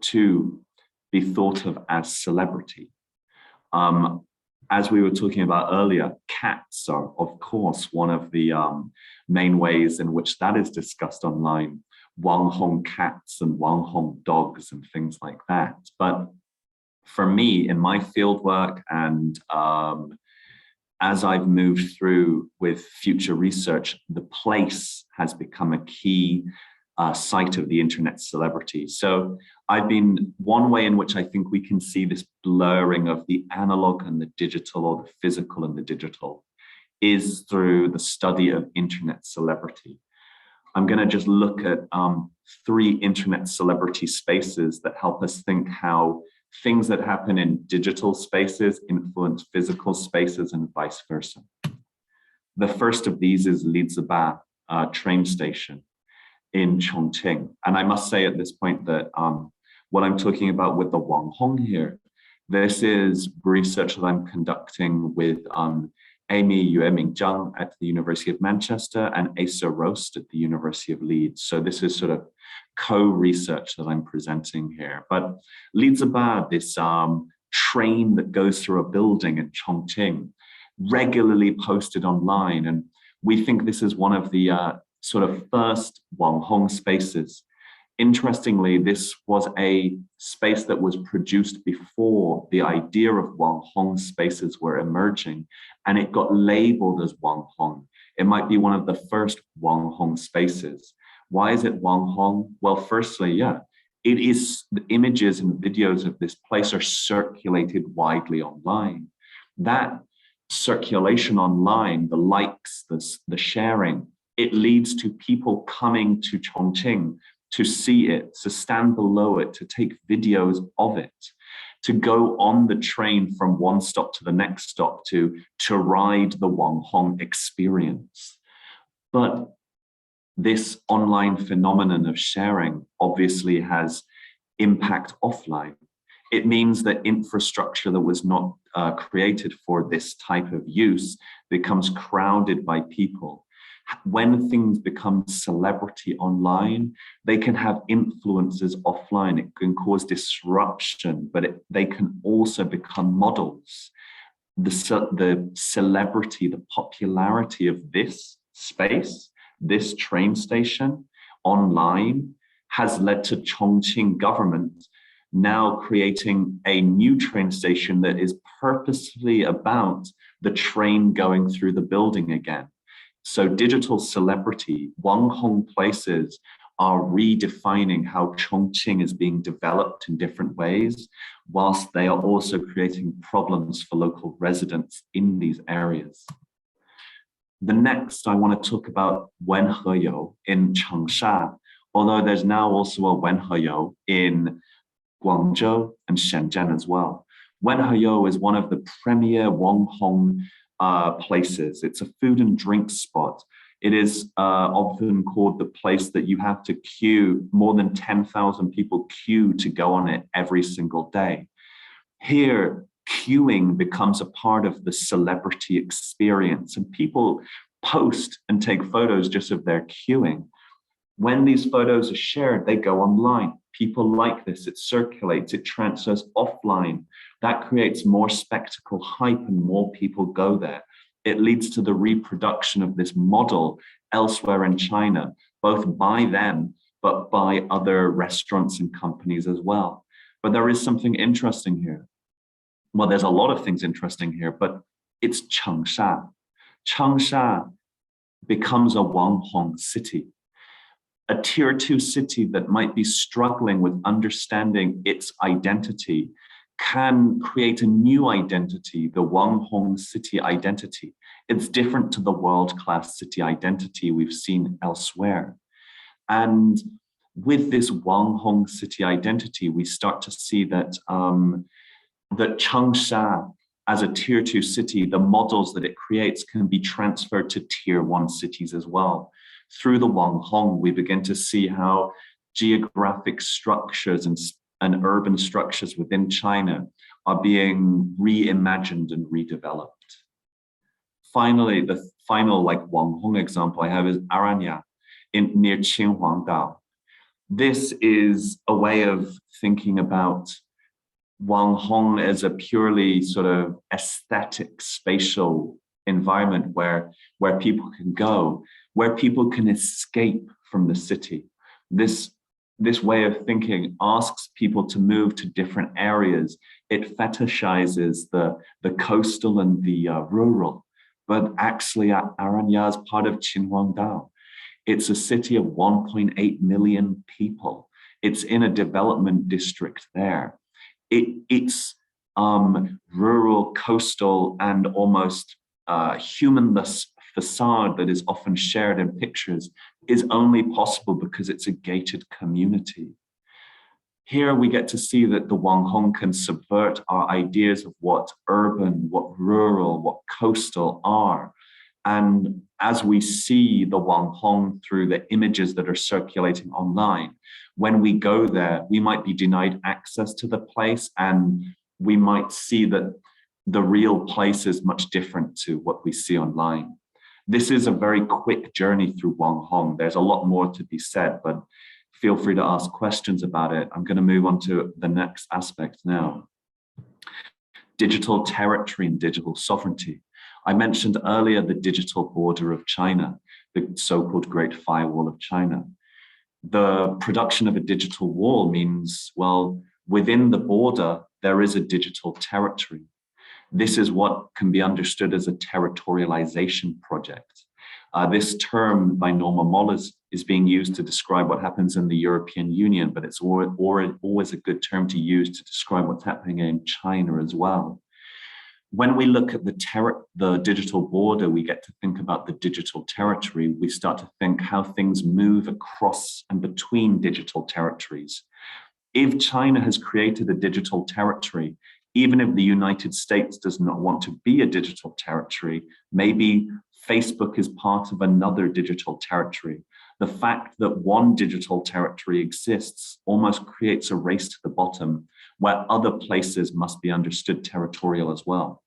to be thought of as celebrity. As we were talking about earlier, cats are, of course, one of the main ways in which that is discussed online. Wanghong cats and wanghong dogs and things like that. But for me, in my fieldwork and as I've moved through with future research, the place has become a key site of the internet celebrity. So one way in which I think we can see this blurring of the analog and the digital, or the physical and the digital, is through the study of internet celebrity. I'm going to just look at 3 internet celebrity spaces that help us think how things that happen in digital spaces influence physical spaces and vice versa. The first of these is Liziba train station in Chongqing. And I must say at this point that what I'm talking about with the wanghong here, this is research that I'm conducting with Amy Yueming Zhang at the University of Manchester and Asa Roast at the University of Leeds. So this is sort of co-research that I'm presenting here. But Liziba, this train that goes through a building in Chongqing, regularly posted online. And we think this is one of the sort of first wanghong spaces. Interestingly, this was a space that was produced before the idea of wanghong spaces were emerging, and it got labeled as wanghong. It might be one of the first wanghong spaces. Why is it wanghong? Well, firstly, it is, the images and videos of this place are circulated widely online. That circulation online, the likes, the sharing, it leads to people coming to Chongqing to see it, to stand below it, to take videos of it, to go on the train from one stop to the next stop, to ride the wanghong experience. But this online phenomenon of sharing obviously has impact offline. It means that infrastructure that was not created for this type of use becomes crowded by people. When things become celebrity online, they can have influences offline. It can cause disruption, but they can also become models. The celebrity, the popularity of this space, this train station online, has led to Chongqing government now creating a new train station that is purposely about the train going through the building again. So digital celebrity, wanghong places are redefining how Chongqing is being developed in different ways, whilst they are also creating problems for local residents in these areas. The next, I want to talk about Wenheyou in Changsha, although there's now also a Wenheyou in Guangzhou and Shenzhen as well. Wenheyou is one of the premier wanghong places. It's a food and drink spot. It is often called the place that you have to queue, more than 10,000 people queue to go on it every single day. Here, queuing becomes a part of the celebrity experience, and people post and take photos just of their queuing. When these photos are shared, they go online. People like this, it circulates, it transfers offline. That creates more spectacle, hype, and more people go there. It leads to the reproduction of this model elsewhere in China, both by them, but by other restaurants and companies as well. But there is something interesting here. Well, there's a lot of things interesting here, but it's Changsha. Changsha becomes a wanghong city. A tier 2 city that might be struggling with understanding its identity can create a new identity, the wanghong city identity. It's different to the world-class city identity we've seen elsewhere. And with this wanghong city identity, we start to see that, that Changsha, as a tier 2 city, the models that it creates can be transferred to tier 1 cities as well. Through the wanghong, we begin to see how geographic structures and urban structures within China are being reimagined and redeveloped. Finally, the final wanghong example I have is Aranya near Qinhuangdao. This is a way of thinking about wanghong as a purely sort of aesthetic spatial environment where people can go, where people can escape from the city. This way of thinking asks people to move to different areas. It fetishizes the coastal and the rural, but actually Aranya is part of Qinhuangdao. It's a city of 1.8 million people. It's in a development district there. It's rural, coastal, and almost humanless facade that is often shared in pictures is only possible because it's a gated community. Here we get to see that the wanghong can subvert our ideas of what urban, what rural, what coastal are. And as we see the wanghong through the images that are circulating online, when we go there, we might be denied access to the place, and we might see that the real place is much different to what we see online. This is a very quick journey through wanghong. There's a lot more to be said, but feel free to ask questions about it. I'm going to move on to the next aspect now. Digital territory and digital sovereignty. I mentioned earlier the digital border of China, the so-called Great Firewall of China. The production of a digital wall means, well, within the border, there is a digital territory. This is what can be understood as a territorialization project. This term by Norma Moll is being used to describe what happens in the European Union, but it's always a good term to use to describe what's happening in China as well. When we look at the digital border, we get to think about the digital territory. We start to think how things move across and between digital territories. If China has created a digital territory, even if the United States does not want to be a digital territory, maybe Facebook is part of another digital territory. The fact that one digital territory exists almost creates a race to the bottom, where other places must be understood territorial as well.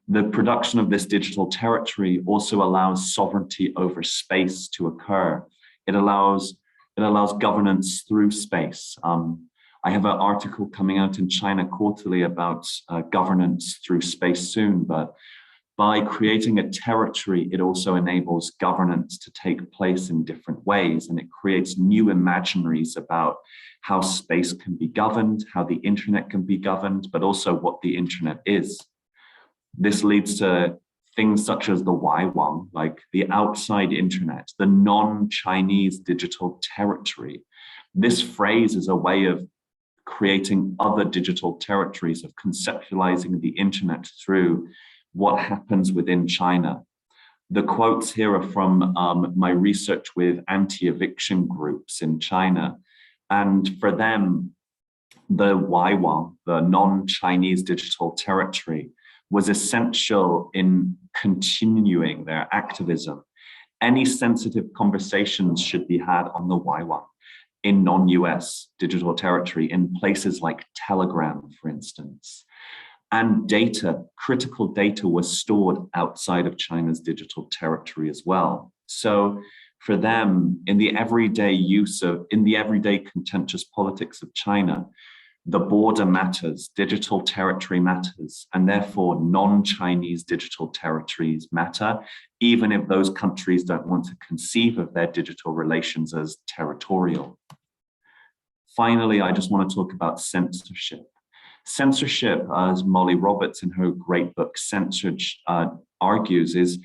The production of this digital territory also allows sovereignty over space to occur. It allows governance through space. I have an article coming out in China Quarterly about governance through space soon, but by creating a territory, it also enables governance to take place in different ways, and it creates new imaginaries about how space can be governed, how the internet can be governed, but also what the internet is. This leads to things such as the wanghong, like the outside internet, the non-Chinese digital territory. This phrase is a way of creating other digital territories, of conceptualizing the internet through what happens within China. The quotes here are from my research with anti-eviction groups in China. And for them, the wanghong, the non-Chinese digital territory, was essential in continuing their activism. Any sensitive conversations should be had on the wanghong in non-US digital territory, in places like Telegram, for instance. And data, critical data, was stored outside of China's digital territory as well. So for them, in the everyday contentious politics of China, the border matters, digital territory matters, and therefore non-Chinese digital territories matter, even if those countries don't want to conceive of their digital relations as territorial. Finally, I just want to talk about censorship. Censorship, as Molly Roberts in her great book Censored argues, is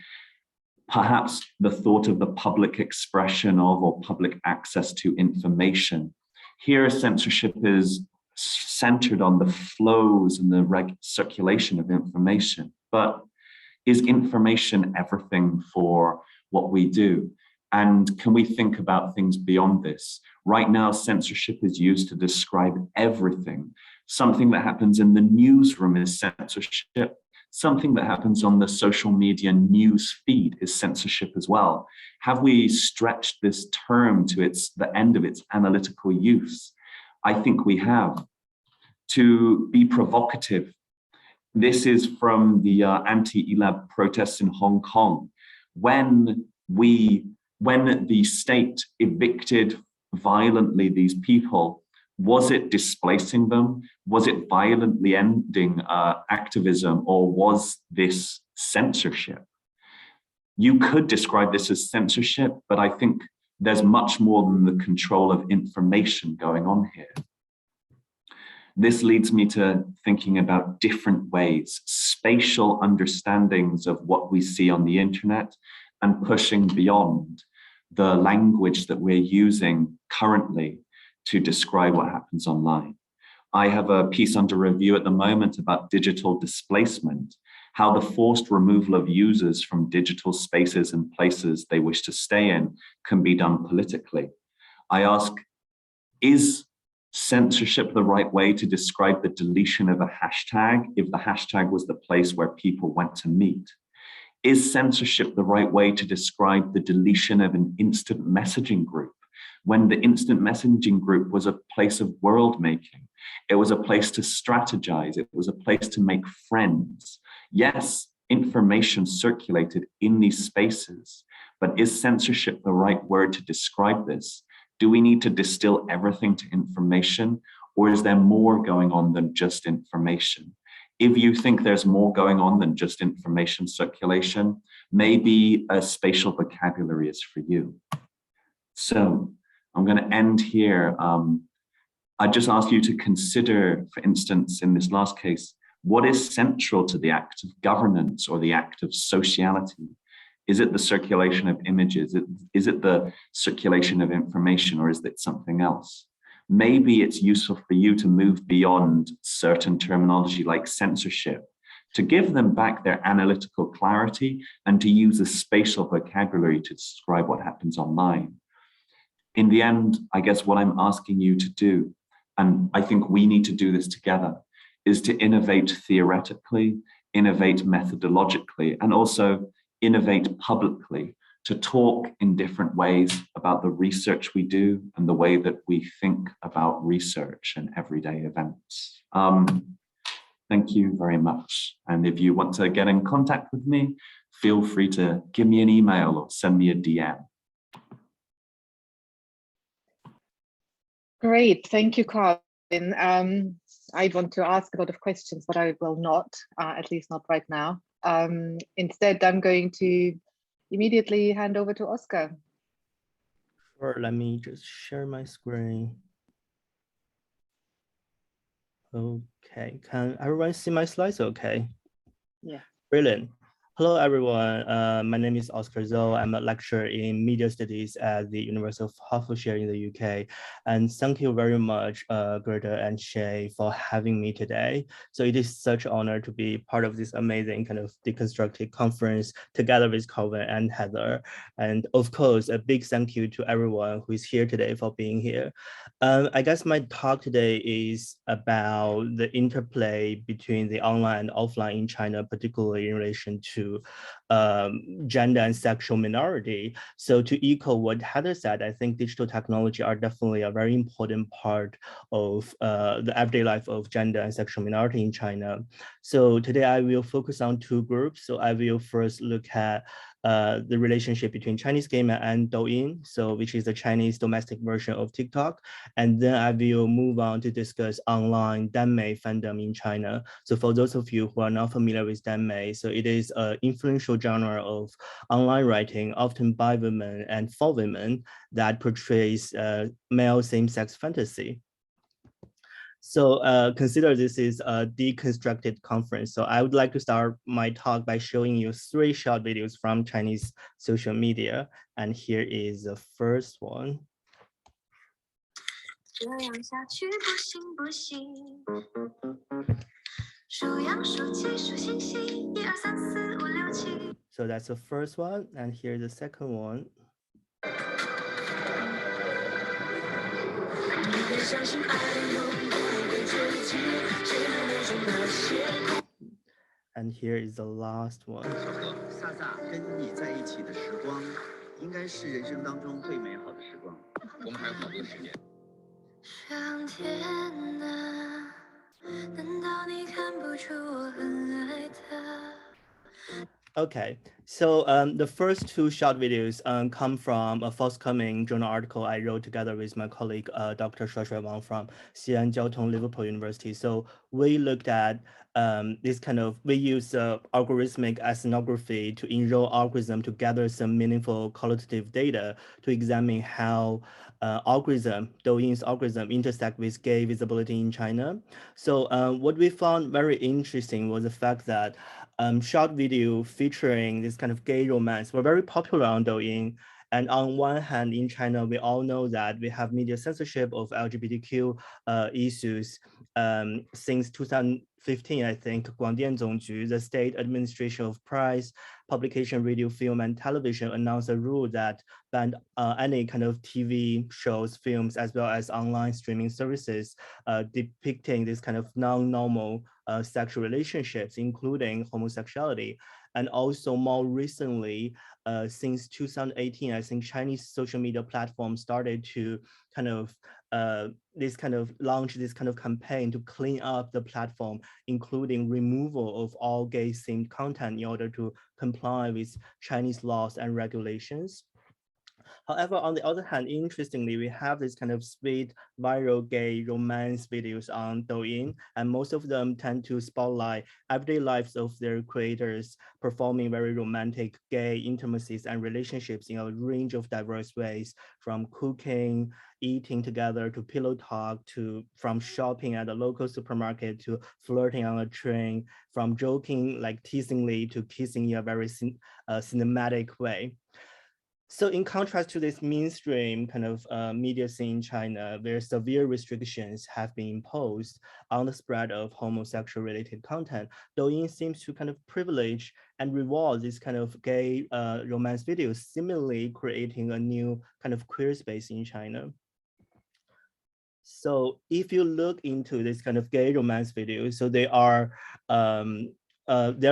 perhaps the thought of the public expression of or public access to information. Here, censorship is centered on the flows and the circulation of information. But is information everything for what we do? And can we think about things beyond this? Right now, censorship is used to describe everything. Something that happens in the newsroom is censorship. Something that happens on the social media news feed is censorship as well. Have we stretched this term to the end of its analytical use? I think we have. To be provocative, this is from the anti-ELAB protests in Hong Kong. When the state evicted violently these people, was it displacing them? Was it violently ending activism, or was this censorship? You could describe this as censorship, but I think there's much more than the control of information going on here. This leads me to thinking about different ways, spatial understandings of what we see on the internet, and pushing beyond the language that we're using currently to describe what happens online. I have a piece under review at the moment about digital displacement, how the forced removal of users from digital spaces and places they wish to stay in can be done politically. I ask, is censorship the right way to describe the deletion of a hashtag if the hashtag was the place where people went to meet? Is censorship the right way to describe the deletion of an instant messaging group when the instant messaging group was a place of world making? It was a place to strategize. It was a place to make friends. Yes, information circulated in these spaces, but is censorship the right word to describe this? Do we need to distill everything to information, or is there more going on than just information? If you think there's more going on than just information circulation, maybe a spatial vocabulary is for you. So I'm going to end here. I just ask you to consider, for instance, in this last case, what is central to the act of governance or the act of sociality? Is it the circulation of images? Is it the circulation of information, or is it something else? Maybe it's useful for you to move beyond certain terminology like censorship, to give them back their analytical clarity and to use a spatial vocabulary to describe what happens online. In the end, I guess what I'm asking you to do, and I think we need to do this together, is to innovate theoretically, innovate methodologically, and also innovate publicly, to talk in different ways about the research we do and the way that we think about research and everyday events. Thank you very much. And if you want to get in contact with me, feel free to give me an email or send me a DM. Great, thank you, Colin. I want to ask a lot of questions, but I will not, at least not right now. Instead, I'm going to immediately hand over to Oscar. Sure, let me just share my screen. Okay, can everyone see my slides okay? Yeah. Brilliant. Hello, everyone. My name is Oscar Zhou. I'm a lecturer in media studies at the University of Hertfordshire in the UK. And thank you very much, Greta and Shay, for having me today. So it is such an honor to be part of this amazing kind of Deconstructed conference together with Colin and Heather. And of course, a big thank you to everyone who is here today for being here. I guess my talk today is about the interplay between the online and offline in China, particularly in relation to gender and sexual minority. So to echo what Heather said, I think digital technology are definitely a very important part of the everyday life of gender and sexual minority in China. So today I will focus on two groups. So I will first look at the relationship between Chinese gamer and Douyin, so which is the Chinese domestic version of TikTok. And then I will move on to discuss online danmei fandom in China. So for those of you who are not familiar with danmei, so it is an influential genre of online writing, often by women and for women, that portrays male same-sex fantasy. So consider this is a Deconstructed conference. So I would like to start my talk by showing you 3 short videos from Chinese social media. And here is the first one. So that's the first one. And here's the second one. And here is the last one. Okay, so the first 2 short videos come from a forthcoming journal article I wrote together with my colleague, Dr. Shuai Wang from Xi'an Jiaotong Liverpool University. So we looked at we use algorithmic ethnography to enroll algorithm to gather some meaningful qualitative data to examine how Douyin's algorithm intersect with gay visibility in China. So what we found very interesting was the fact that short video featuring this kind of gay romance were very popular on Douyin. And on one hand, in China, we all know that we have media censorship of LGBTQ issues since 2015, I think, Guangdian Zongju, the State Administration of Press, Publication, Radio, Film, and Television announced a rule that banned any kind of TV shows, films, as well as online streaming services depicting this kind of non-normal sexual relationships, including homosexuality. And also more recently, since 2018, I think Chinese social media platforms started to launch this kind of campaign to clean up the platform, including removal of all gay-themed content in order to comply with Chinese laws and regulations. However, on the other hand, interestingly, we have this kind of sweet viral gay romance videos on Douyin, and most of them tend to spotlight everyday lives of their creators, performing very romantic gay intimacies and relationships in a range of diverse ways, from cooking, eating together, to pillow talk, to from shopping at a local supermarket, to flirting on a train, from joking like teasingly to kissing in a very cinematic way. So in contrast to this mainstream kind of media scene in China, where severe restrictions have been imposed on the spread of homosexual related content, Douyin seems to kind of privilege and reward this kind of gay romance videos, similarly creating a new kind of queer space in China. So if you look into this kind of gay romance videos, so they're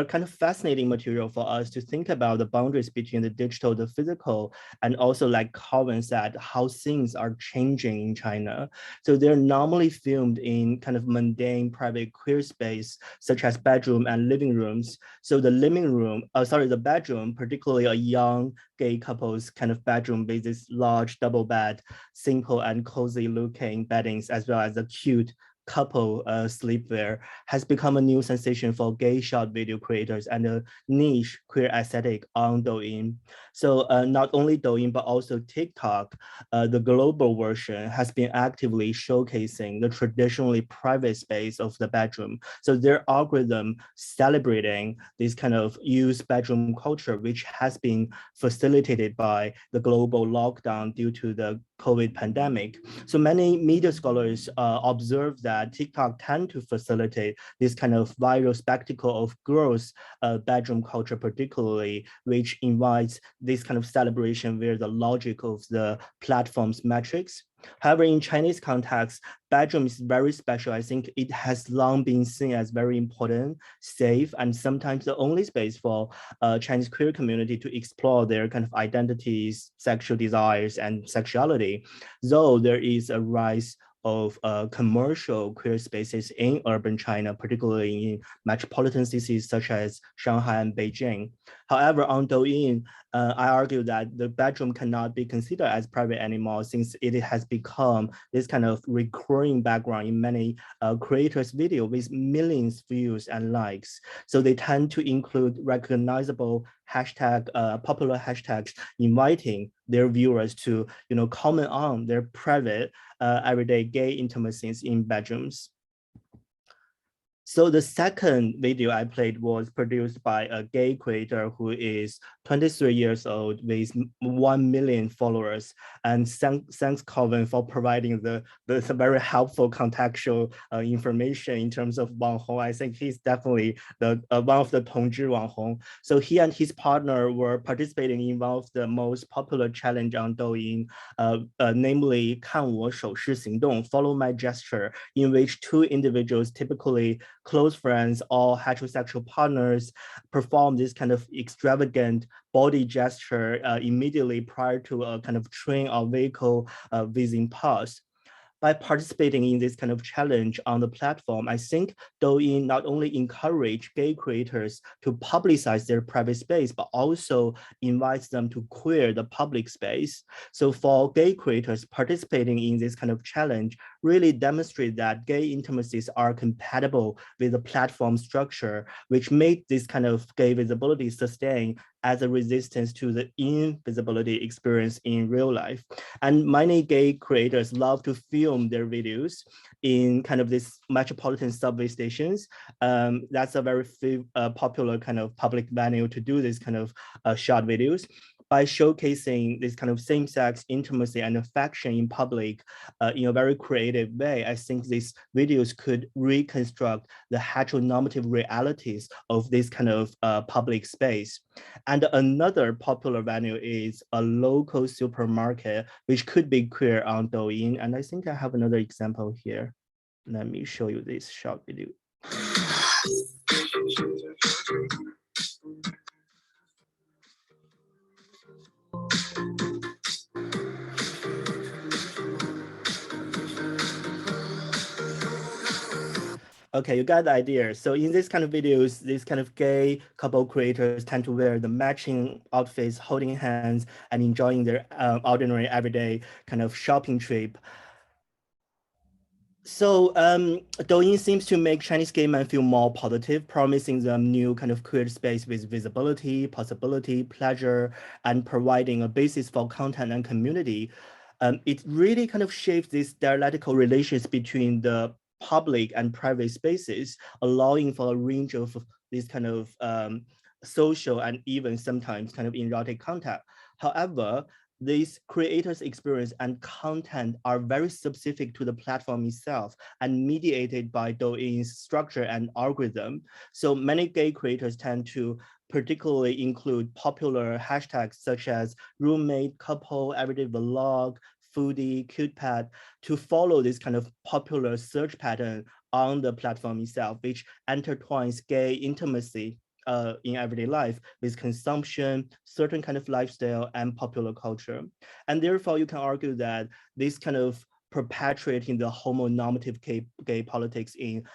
kind of fascinating material for us to think about the boundaries between the digital, the physical, and also, like Colin said, how things are changing in China. So they're normally filmed in kind of mundane private queer space, such as bedroom and living rooms. So the bedroom, particularly a young gay couple's kind of bedroom with this large double bed, simple and cozy looking beddings, as well as a cute couple sleepwear, has become a new sensation for gay short video creators and a niche queer aesthetic on Douyin. So not only Douyin, but also TikTok, the global version, has been actively showcasing the traditionally private space of the bedroom. So their algorithm celebrating this kind of youth bedroom culture, which has been facilitated by the global lockdown due to the COVID pandemic. So many media scholars observe that TikTok tend to facilitate this kind of viral spectacle of girls' bedroom culture, particularly, which invites this kind of celebration where the logic of the platform's metrics. However, in Chinese context, bedroom is very special. I think it has long been seen as very important, safe, and sometimes the only space for Chinese queer community to explore their kind of identities, sexual desires, and sexuality. Though there is a rise of commercial queer spaces in urban China, particularly in metropolitan cities such as Shanghai and Beijing. However, on Douyin, I argue that the bedroom cannot be considered as private anymore, since it has become this kind of recurring background in many creators' video with millions views and likes. So they tend to include recognizable popular hashtags, inviting their viewers to comment on their private everyday gay intimacies in bedrooms. So the second video I played was produced by a gay creator who is 23 years old with 1 million followers. And thanks Colin for providing the very helpful contextual information in terms of wanghong. I think he's definitely the one of the 同志 wanghong. So he and his partner were participating in one of the most popular challenge on Douyin, namely 看我手势行动, follow my gesture, in which two individuals, typically close friends or heterosexual partners, perform this kind of extravagant body gesture immediately prior to a kind of train or vehicle whizzing past. By participating in this kind of challenge on the platform, I think Douyin not only encourage gay creators to publicize their private space, but also invites them to queer the public space. So for gay creators participating in this kind of challenge really demonstrate that gay intimacies are compatible with the platform structure, which made this kind of gay visibility sustain as a resistance to the invisibility experience in real life. And many gay creators love to film their videos in kind of this metropolitan subway stations. That's a very popular kind of public venue to do this kind of short videos. By showcasing this kind of same-sex intimacy and affection in public in a very creative way, I think these videos could reconstruct the heteronormative realities of this kind of public space. And another popular venue is a local supermarket, which could be queer on Douyin. And I think I have another example here. Let me show you this short video. Okay, you got the idea. So in this kind of videos, these kind of gay couple creators tend to wear the matching outfits, holding hands and enjoying their ordinary everyday kind of shopping trip. So Douyin seems to make Chinese gay men feel more positive, promising them new kind of queer space with visibility, possibility, pleasure, and providing a basis for content and community. It really kind of shapes these dialectical relations between the public and private spaces, allowing for a range of these kind of social and even sometimes kind of erotic contact. However, these creators' experience and content are very specific to the platform itself and mediated by Douyin's structure and algorithm. So many gay creators tend to particularly include popular hashtags such as roommate, couple, everyday vlog, foodie, cute pet to follow this kind of popular search pattern on the platform itself, which intertwines gay intimacy in everyday life with consumption, certain kind of lifestyle and popular culture. And therefore you can argue that this kind of perpetuating the homonormative gay politics in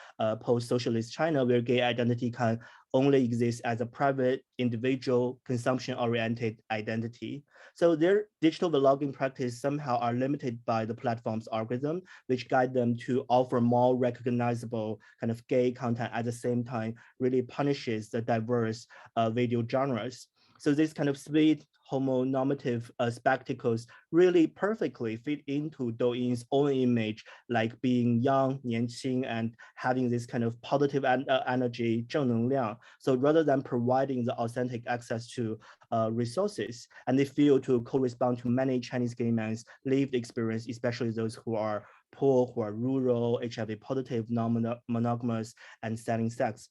post-socialist China, where gay identity can only exist as a private, individual, consumption-oriented identity. So their digital vlogging practice somehow are limited by the platform's algorithm, which guide them to offer more recognizable kind of gay content at the same time, really punishes the diverse video genres. So this kind of sweet homonormative spectacles really perfectly fit into Douyin's own image, like being young, 年轻, and having this kind of positive energy, 正能量. So rather than providing the authentic access to resources, and they feel to correspond to many Chinese gay men's lived experience, especially those who are poor, who are rural, HIV positive, non-monogamous, and selling sex.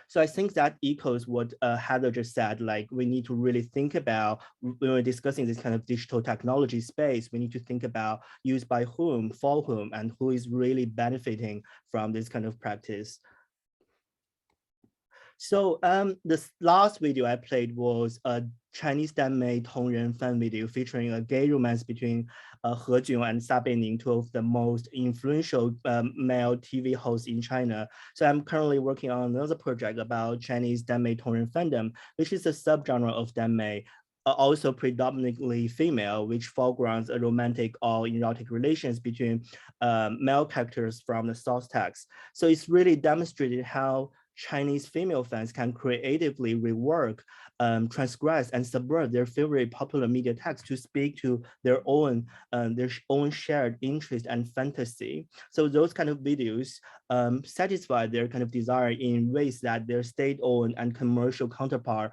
So I think that echoes what Heather just said, like we need to really think about, when we're discussing this kind of digital technology space, we need to think about used by whom, for whom, and who is really benefiting from this kind of practice. So this last video I played was a Chinese Dan-made Tongren fan video featuring a gay romance between He Jun and Xia Beining, two of the most influential male TV hosts in China. So I'm currently working on another project about Chinese Dan-made Tongren fandom, which is a subgenre of Dan-made, also predominantly female, which foregrounds a romantic or erotic relations between male characters from the source text. So it's really demonstrated how Chinese female fans can creatively rework, transgress, and subvert their favorite popular media text to speak to their own shared interest and fantasy. So those kind of videos satisfy their kind of desire in ways that their state-owned and commercial counterpart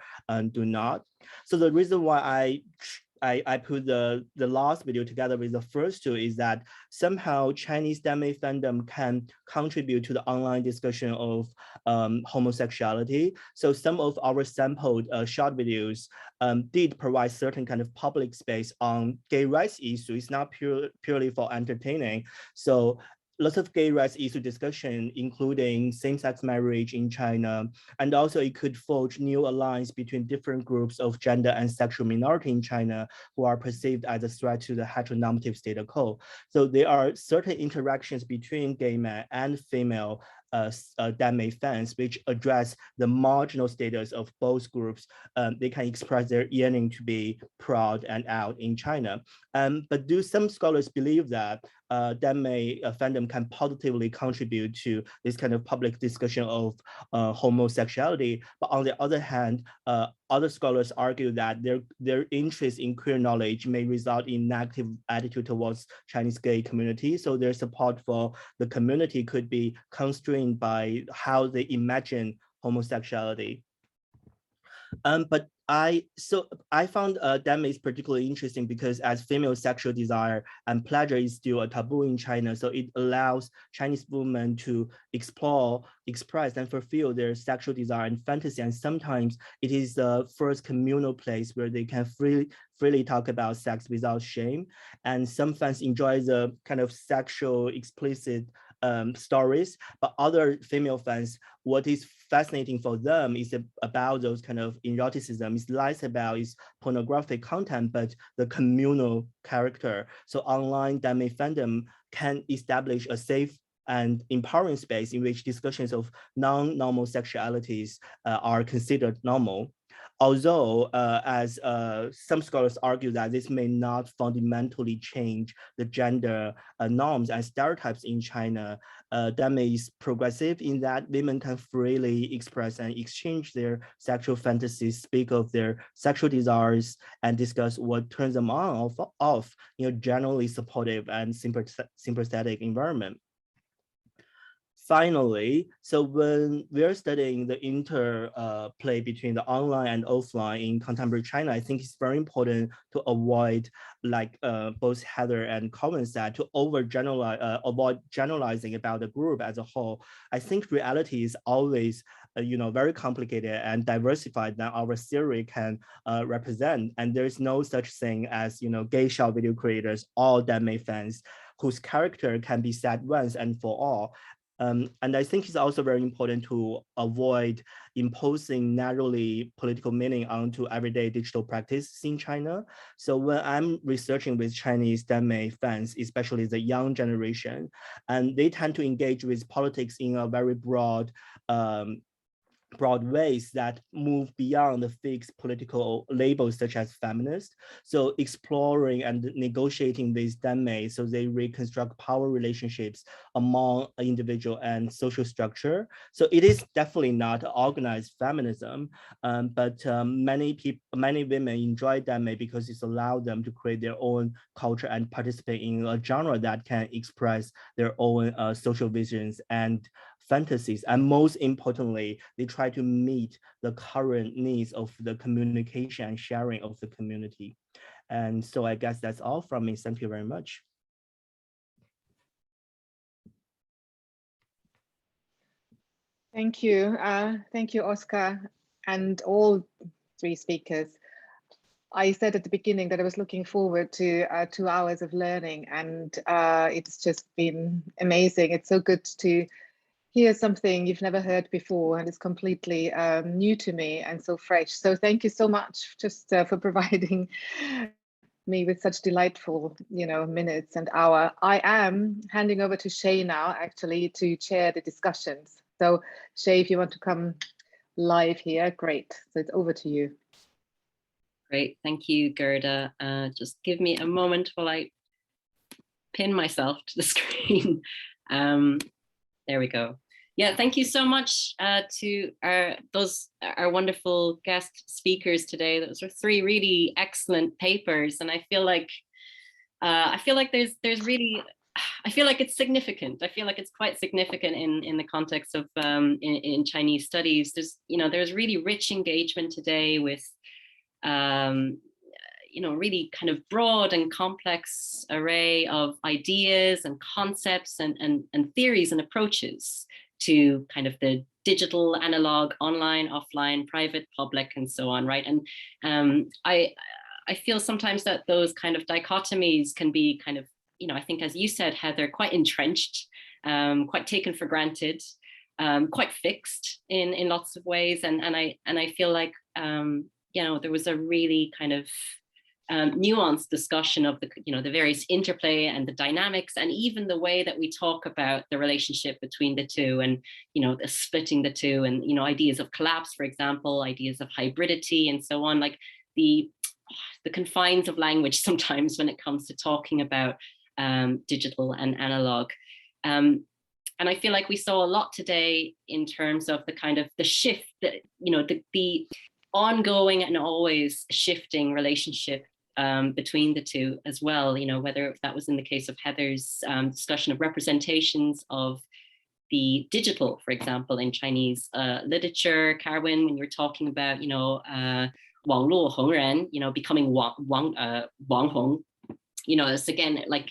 do not. So the reason why I put the last video together with the first two is that somehow Chinese deme fandom can contribute to the online discussion of homosexuality. So some of our sampled short videos did provide certain kind of public space on gay rights issues. It's not purely for entertaining. So lots of gay rights issue discussion, including same-sex marriage in China, and also it could forge new alliance between different groups of gender and sexual minority in China who are perceived as a threat to the heteronormative status quo. So there are certain interactions between gay men and female deme fans, which address the marginal status of both groups. They can express their yearning to be proud and out in China. But do some scholars believe that deme fandom can positively contribute to this kind of public discussion of homosexuality? But on the other hand, other scholars argue that their interest in queer knowledge may result in negative attitude towards Chinese gay community. So their support for the community could be constrained by how they imagine homosexuality. But I found deme is particularly interesting because as female sexual desire and pleasure is still a taboo in China, so it allows Chinese women to explore, express, and fulfill their sexual desire and fantasy. And sometimes it is the first communal place where they can freely talk about sex without shame. And some fans enjoy the kind of sexual explicit stories, but other female fans, what is fascinating for them is about those kind of eroticism. It's less about its pornographic content, but the communal character. So online deme fandom can establish a safe and empowering space in which discussions of non-normal sexualities are considered normal. Although, as some scholars argue that this may not fundamentally change the gender norms and stereotypes in China, deme is progressive in that women can freely express and exchange their sexual fantasies, speak of their sexual desires, and discuss what turns them on or off in a generally supportive and sympathetic environment. Finally, so when we're studying the interplay between the online and offline in contemporary China, I think it's very important to avoid, like both Heather and Colin said, to avoid generalizing about the group as a whole. I think reality is always very complicated and diversified than our theory can represent. And there's no such thing as gay short video creators, all deme fans, whose character can be set once and for all. And I think it's also very important to avoid imposing narrowly political meaning onto everyday digital practice in China. So when I'm researching with Chinese deme fans, especially the young generation, and they tend to engage with politics in a very broad ways that move beyond the fixed political labels such as feminist. So exploring and negotiating with deme so they reconstruct power relationships among individual and social structure. So it is definitely not organized feminism, but many women enjoy deme because it's allowed them to create their own culture and participate in a genre that can express their own social visions and fantasies. And most importantly, they try to meet the current needs of the communication and sharing of the community. And so I guess that's all from me. Thank you very much. Thank you. Thank you, Oscar, and all three speakers. I said at the beginning that I was looking forward to 2 hours of learning, and it's just been amazing. It's so good to hear something you've never heard before, and it's completely new to me and so fresh. So thank you so much just for providing me with such delightful, minutes and hour. I am handing over to Shay now, actually, to chair the discussions. So Shay, if you want to come live here, great. So it's over to you. Great, thank you, Gerda. Just give me a moment while I pin myself to the screen. There we go. Yeah, thank you so much to our wonderful guest speakers today. Those are 3 really excellent papers, and I feel like there's really, I feel like it's significant. I feel like it's quite significant in the context of in Chinese studies. There's really rich engagement today with really kind of broad and complex array of ideas and concepts and theories and approaches to kind of the digital, analog, online, offline, private, public, and so on, right? And I feel sometimes that those kind of dichotomies can be kind of, I think, as you said, Heather, quite entrenched, quite taken for granted, quite fixed in lots of ways. And I feel like, there was a really kind of nuanced discussion of the various interplay and the dynamics, and even the way that we talk about the relationship between the two, and the splitting the two, and ideas of collapse, for example, ideas of hybridity, and so on, like the confines of language sometimes when it comes to talking about digital and analog. And I feel like we saw a lot today in terms of the kind of the shift that, the ongoing and always shifting relationship between the two as well, whether that was in the case of Heather's discussion of representations of the digital, for example, in Chinese literature, Carwin, when you're talking about, wanghong hongren, becoming wanghong, it's again, like,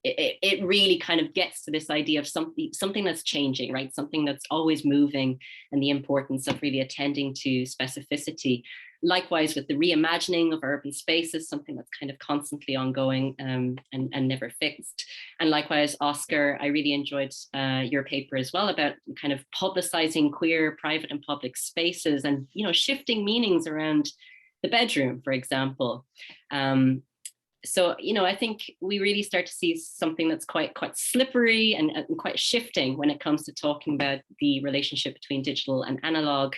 it really kind of gets to this idea of something that's changing, right? Something that's always moving, and the importance of really attending to specificity. Likewise, with the reimagining of urban spaces, something that's kind of constantly ongoing and never fixed. And likewise, Oscar, I really enjoyed your paper as well about kind of publicizing queer private and public spaces, and shifting meanings around the bedroom, for example. So, I think we really start to see something that's quite slippery and quite shifting when it comes to talking about the relationship between digital and analog,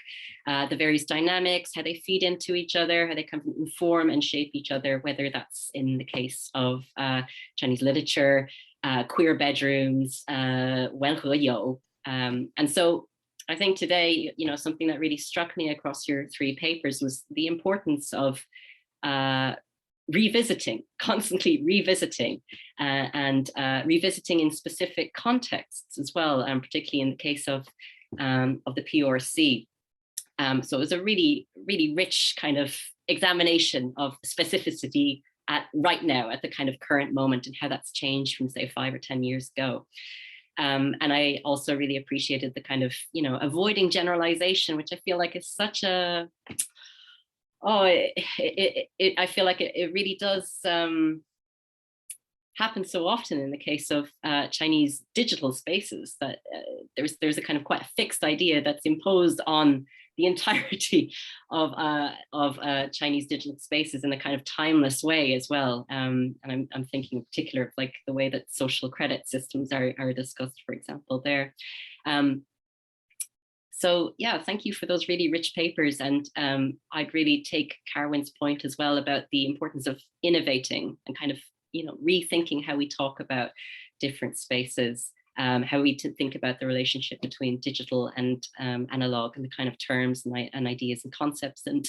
the various dynamics, how they feed into each other, how they kind of inform and shape each other, whether that's in the case of Chinese literature, queer bedrooms, wanghong. And so I think today, something that really struck me across your 3 papers was the importance of constantly revisiting, and revisiting in specific contexts as well, and particularly in the case of the PRC. So it was a really, really rich kind of examination of specificity right now, at the kind of current moment, and how that's changed from, say, 5 or 10 years ago. And I also really appreciated the kind of, avoiding generalization, which I feel like is such a, I feel like it really does happen so often in the case of Chinese digital spaces, that there's a kind of quite fixed idea that's imposed on the entirety of Chinese digital spaces in a kind of timeless way as well. And I'm thinking in particular of like the way that social credit systems are discussed, for example, there. So yeah, thank you for those really rich papers. And I'd really take Carwin's point as well about the importance of innovating and kind of, rethinking how we talk about different spaces, how we think about the relationship between digital and analog, and the kind of terms and ideas and concepts and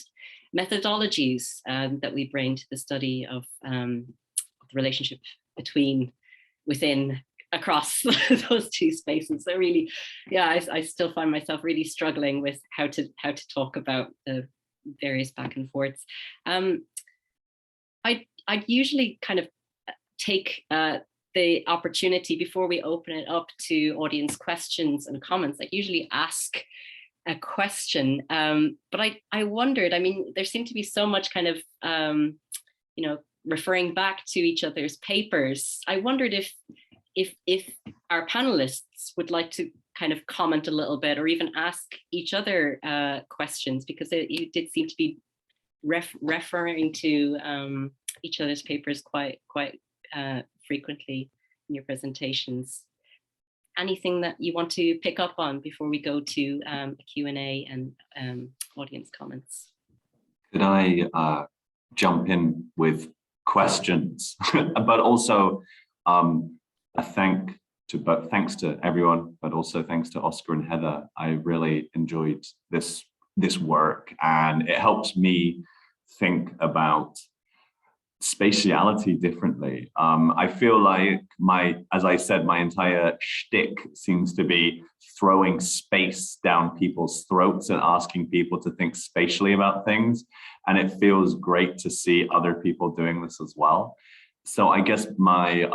methodologies that we bring to the study of the relationship within, across those 2 spaces. So really, yeah, I still find myself really struggling with how to talk about the various back and forths. I'd usually kind of take the opportunity, before we open it up to audience questions and comments, I usually ask a question, but I wondered, I mean, there seemed to be so much kind of, referring back to each other's papers. I wondered if our panelists would like to kind of comment a little bit, or even ask each other questions, because you did seem to be referring to each other's papers quite frequently in your presentations. Anything that you want to pick up on before we go to a Q&A and audience comments? Could I jump in with questions, but also a thank but thanks to everyone, but also thanks to Oscar and Heather. I really enjoyed this work, and it helps me think about spatiality differently. I feel like as I said, my entire shtick seems to be throwing space down people's throats and asking people to think spatially about things. And it feels great to see other people doing this as well. So I guess my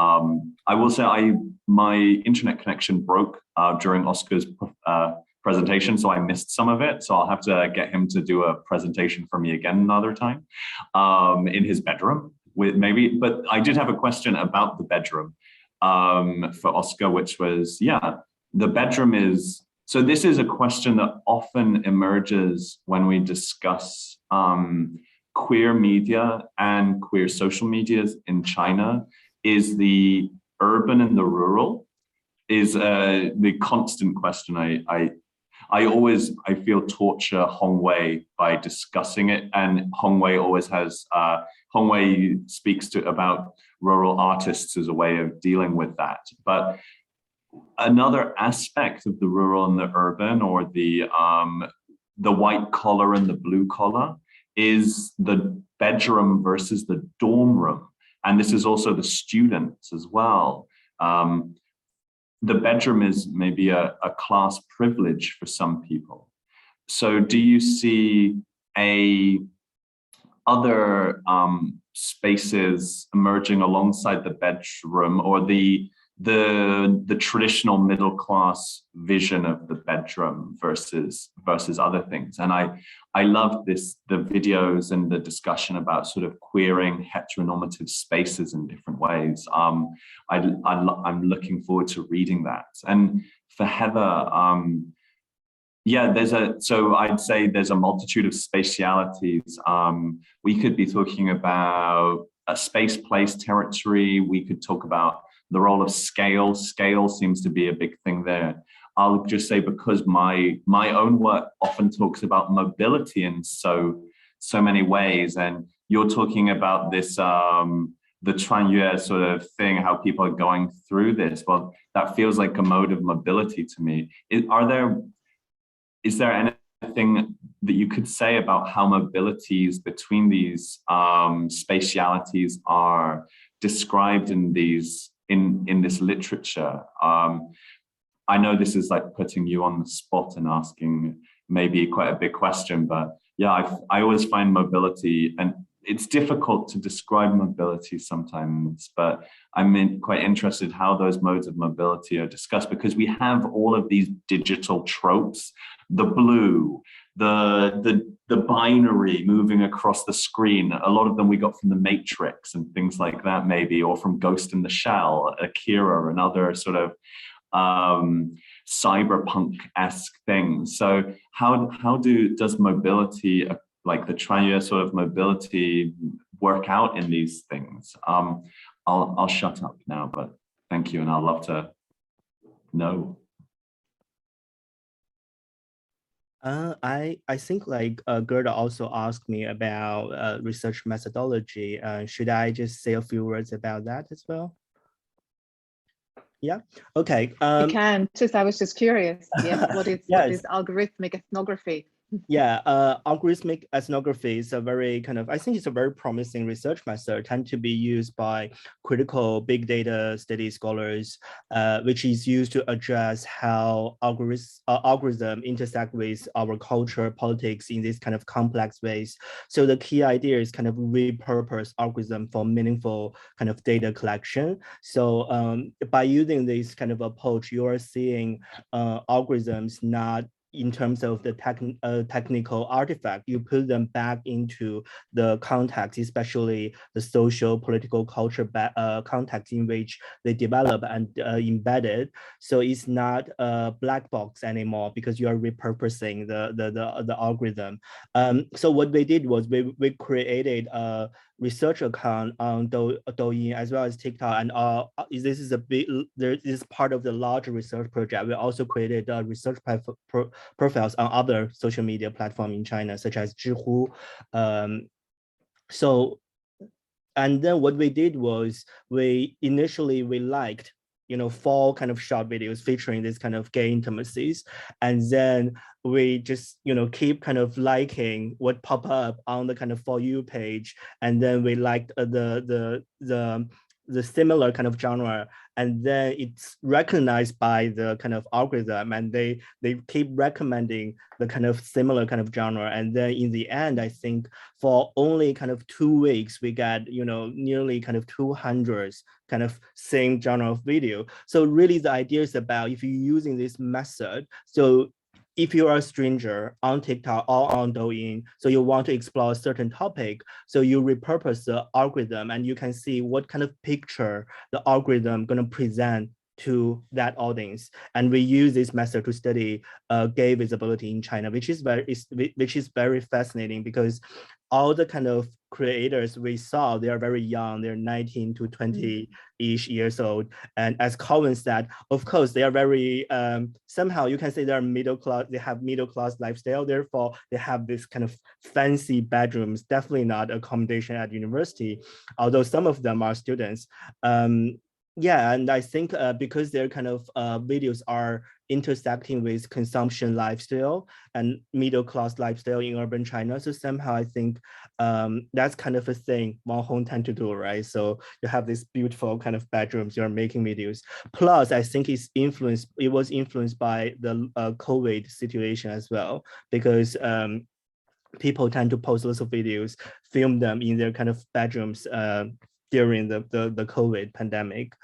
internet connection broke during Oscar's presentation, so I missed some of it. So I'll have to get him to do a presentation for me again another time in his bedroom with maybe. But I did have a question about the bedroom for Oscar, which was, the bedroom is, so this is a question that often emerges when we discuss queer media and queer social medias in China. Is the urban and the rural is the constant question. I feel torture Hongwei by discussing it, and Hongwei always has Hongwei speaks about rural artists as a way of dealing with that. But another aspect of the rural and the urban, or the white collar and the blue collar, is the bedroom versus the dorm room. And this is also the students as well. The bedroom is maybe a class privilege for some people. So do you see other spaces emerging alongside the bedroom, or the traditional middle class vision of the bedroom versus other things? And I love the videos and the discussion about sort of queering heteronormative spaces in different ways. I'm looking forward to reading that. And for Heather, so I'd say there's a multitude of spatialities. We could be talking about a space, place, territory. We could talk about the role of scale. Scale seems to be a big thing there. I'll just say, because my own work often talks about mobility in so many ways, and you're talking about this the Chuanyue sort of thing, how people are going through this. Well, that feels like a mode of mobility to me. Is there anything that you could say about how mobilities between these spatialities are described in this literature? I know this is like putting you on the spot and asking maybe quite a big question, but yeah, I always find mobility, and it's difficult to describe mobility sometimes, but I'm quite interested how those modes of mobility are discussed, because we have all of these digital tropes, the blue, the binary moving across the screen. A lot of them we got from the Matrix and things like that, maybe, or from Ghost in the Shell, Akira, and other sort of cyberpunk-esque things. So does mobility, like the Chuanyue sort of mobility, work out in these things? I'll shut up now, but thank you, and I'd love to know. I think like Gerda also asked me about research methodology. Should I just say a few words about that as well? Yeah. Okay. You can. I was just curious. Yes. What is algorithmic ethnography? Yeah, algorithmic ethnography is a very I think it's a very promising research method, tend to be used by critical big data study scholars, which is used to address how algorithm intersect with our culture, politics in this kind of complex ways. So the key idea is repurpose algorithm for meaningful data collection. So by using this approach, you are seeing algorithms not in terms of the technical artifact, you put them back into the context, especially the social, political, culture context in which they develop and embedded. So it's not a black box anymore, because you are repurposing the algorithm. So what we did was we created a research account on Douyin as well as TikTok, and this is part of the larger research project. We also created research profiles on other social media platforms in China, such as Zhihu. And then what we did was we initially liked 4 kind of short videos featuring this kind of gay intimacies, and then we just keep kind of liking what pop up on the kind of For You page, and then we liked the similar kind of genre, and then it's recognized by the kind of algorithm, and they keep recommending the kind of similar kind of genre, and then in the end, I think for only kind of 2 weeks, we got nearly kind of 200 kind of same genre of video. So really the idea is about, if you're using this method, so if you are a stranger on TikTok or on Douyin, so you want to explore a certain topic, so you repurpose the algorithm and you can see what kind of picture the algorithm going to present to that audience. And we use this method to study gay visibility in China, which is very fascinating, because all the kind of creators we saw, they are very young, they're 19 to 20-ish years old. And as Colin said, of course, they are very, somehow you can say they're middle class, they have middle class lifestyle, therefore they have this kind of fancy bedrooms, definitely not accommodation at university, although some of them are students. Yeah, and I think because their kind of videos are intersecting with consumption lifestyle and middle class lifestyle in urban China, so somehow I think that's kind of a thing wanghong tend to do, right? So you have this beautiful kind of bedrooms, you're making videos. Plus, I think it was influenced by the COVID situation as well, because people tend to post lots of videos, film them in their kind of bedrooms during the COVID pandemic.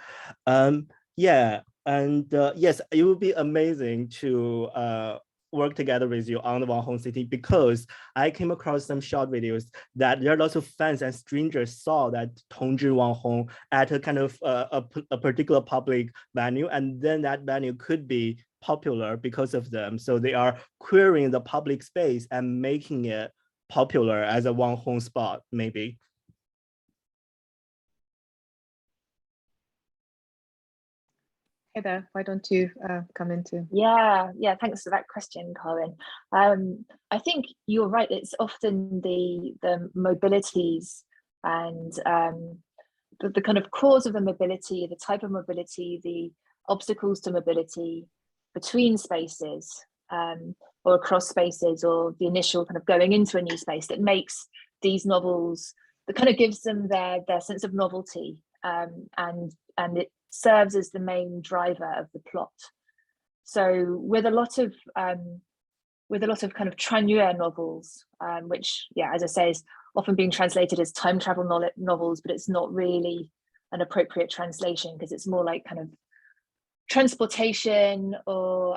Yeah, and yes, it would be amazing to work together with you on the wanghong City, because I came across some short videos that there are lots of fans and strangers saw that Tongzhi wanghong at a kind of a particular public venue, and then that venue could be popular because of them. So they are querying the public space and making it popular as a wanghong spot, maybe. Heather, why don't you come into? Yeah, thanks for that question, Colin. I think you're right. It's often the mobilities and the kind of cause of the mobility, the type of mobility, the obstacles to mobility between spaces or across spaces, or the initial kind of going into a new space that makes these novels, that kind of gives them their sense of novelty, and it serves as the main driver of the plot. So with a lot of kind of Tranue novels, which, as I say, is often being translated as time travel novels, but it's not really an appropriate translation, because it's more like kind of transportation or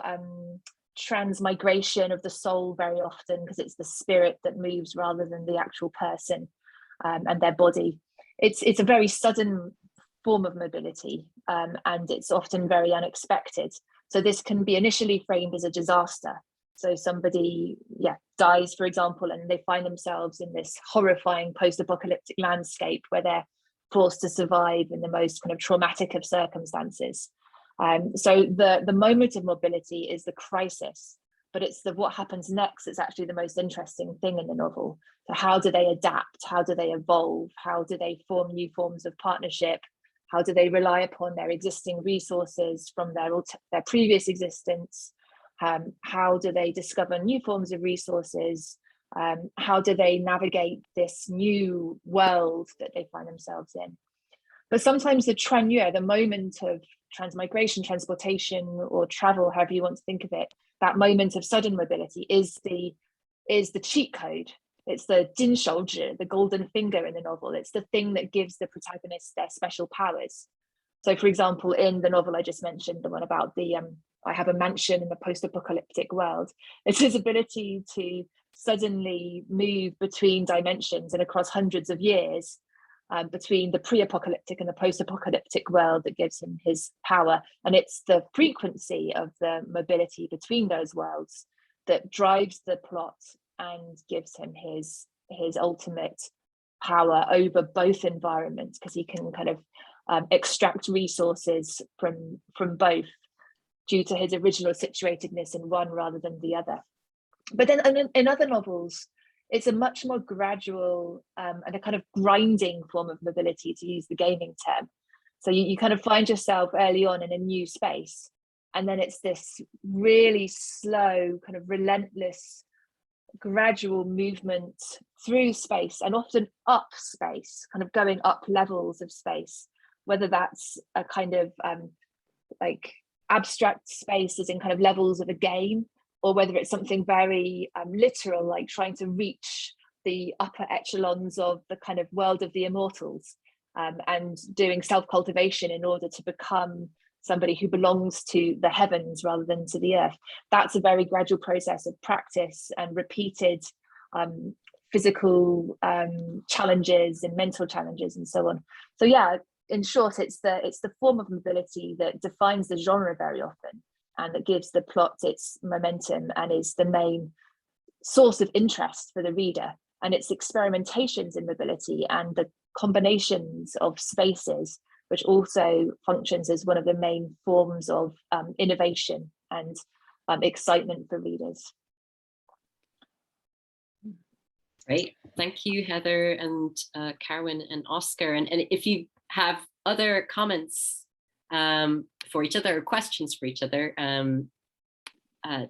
transmigration of the soul very often, because it's the spirit that moves rather than the actual person and their body. It's a very sudden form of mobility, and it's often very unexpected. So this can be initially framed as a disaster. So somebody dies, for example, and they find themselves in this horrifying post-apocalyptic landscape where they're forced to survive in the most kind of traumatic of circumstances. So the moment of mobility is the crisis, but it's what happens next that's actually the most interesting thing in the novel. So how do they adapt? How do they evolve? How do they form new forms of partnership? How do they rely upon their existing resources from their previous existence? How do they discover new forms of resources? How do they navigate this new world that they find themselves in? But sometimes the Tranue, the moment of transmigration, transportation, or travel, however you want to think of it, that moment of sudden mobility is the cheat code. It's the Jin Shouzhi, the golden finger in the novel. It's the thing that gives the protagonists their special powers. So, for example, in the novel I just mentioned, the one about the I have a mansion in the post-apocalyptic world, it's his ability to suddenly move between dimensions and across hundreds of years, between the pre-apocalyptic and the post-apocalyptic world, that gives him his power. And it's the frequency of the mobility between those worlds that drives the plot and gives him his ultimate power over both environments, because he can kind of extract resources from both due to his original situatedness in one rather than the other. But then in other novels, it's a much more gradual and a kind of grinding form of mobility, to use the gaming term. So you kind of find yourself early on in a new space, and then it's this really slow, kind of relentless, gradual movement through space, and often up space, kind of going up levels of space, whether that's a kind of like abstract space as in kind of levels of a game, or whether it's something very literal, like trying to reach the upper echelons of the kind of world of the immortals, and doing self-cultivation in order to become somebody who belongs to the heavens rather than to the earth. That's a very gradual process of practice and repeated physical challenges and mental challenges and so on. So yeah, in short, it's the form of mobility that defines the genre very often, and that gives the plot its momentum and is the main source of interest for the reader. And its experimentations in mobility and the combinations of spaces, which also functions as one of the main forms of innovation and excitement for readers. Great, thank you, Heather and Carwyn and Oscar. And if you have other comments for each other, or questions for each other,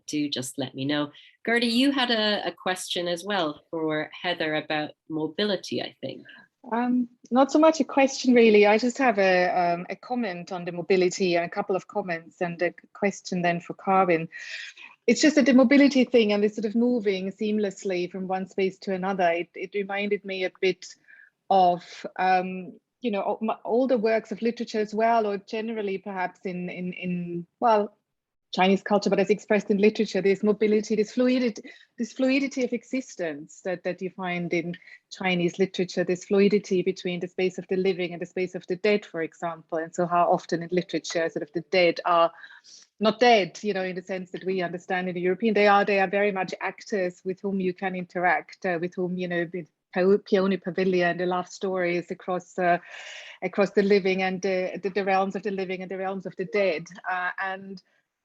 do just let me know. Gerda, you had a question as well for Heather about mobility, I think. Not so much a question, really. I just have a comment on the mobility, and a couple of comments, and a question then for Carwyn. It's just that the mobility thing and this sort of moving seamlessly from one space to another, it reminded me a bit of you know, all the works of literature as well, or generally perhaps in well, Chinese culture, but as expressed in literature, this mobility, this fluidity of existence that you find in Chinese literature, this fluidity between the space of the living and the space of the dead, for example. And so how often in literature, sort of the dead are not dead, you know, in the sense that we understand in the European, they are very much actors with whom you can interact, with whom, you know, with Peony Pavilion and the love stories across the living and the realms of the living and the realms of the dead. And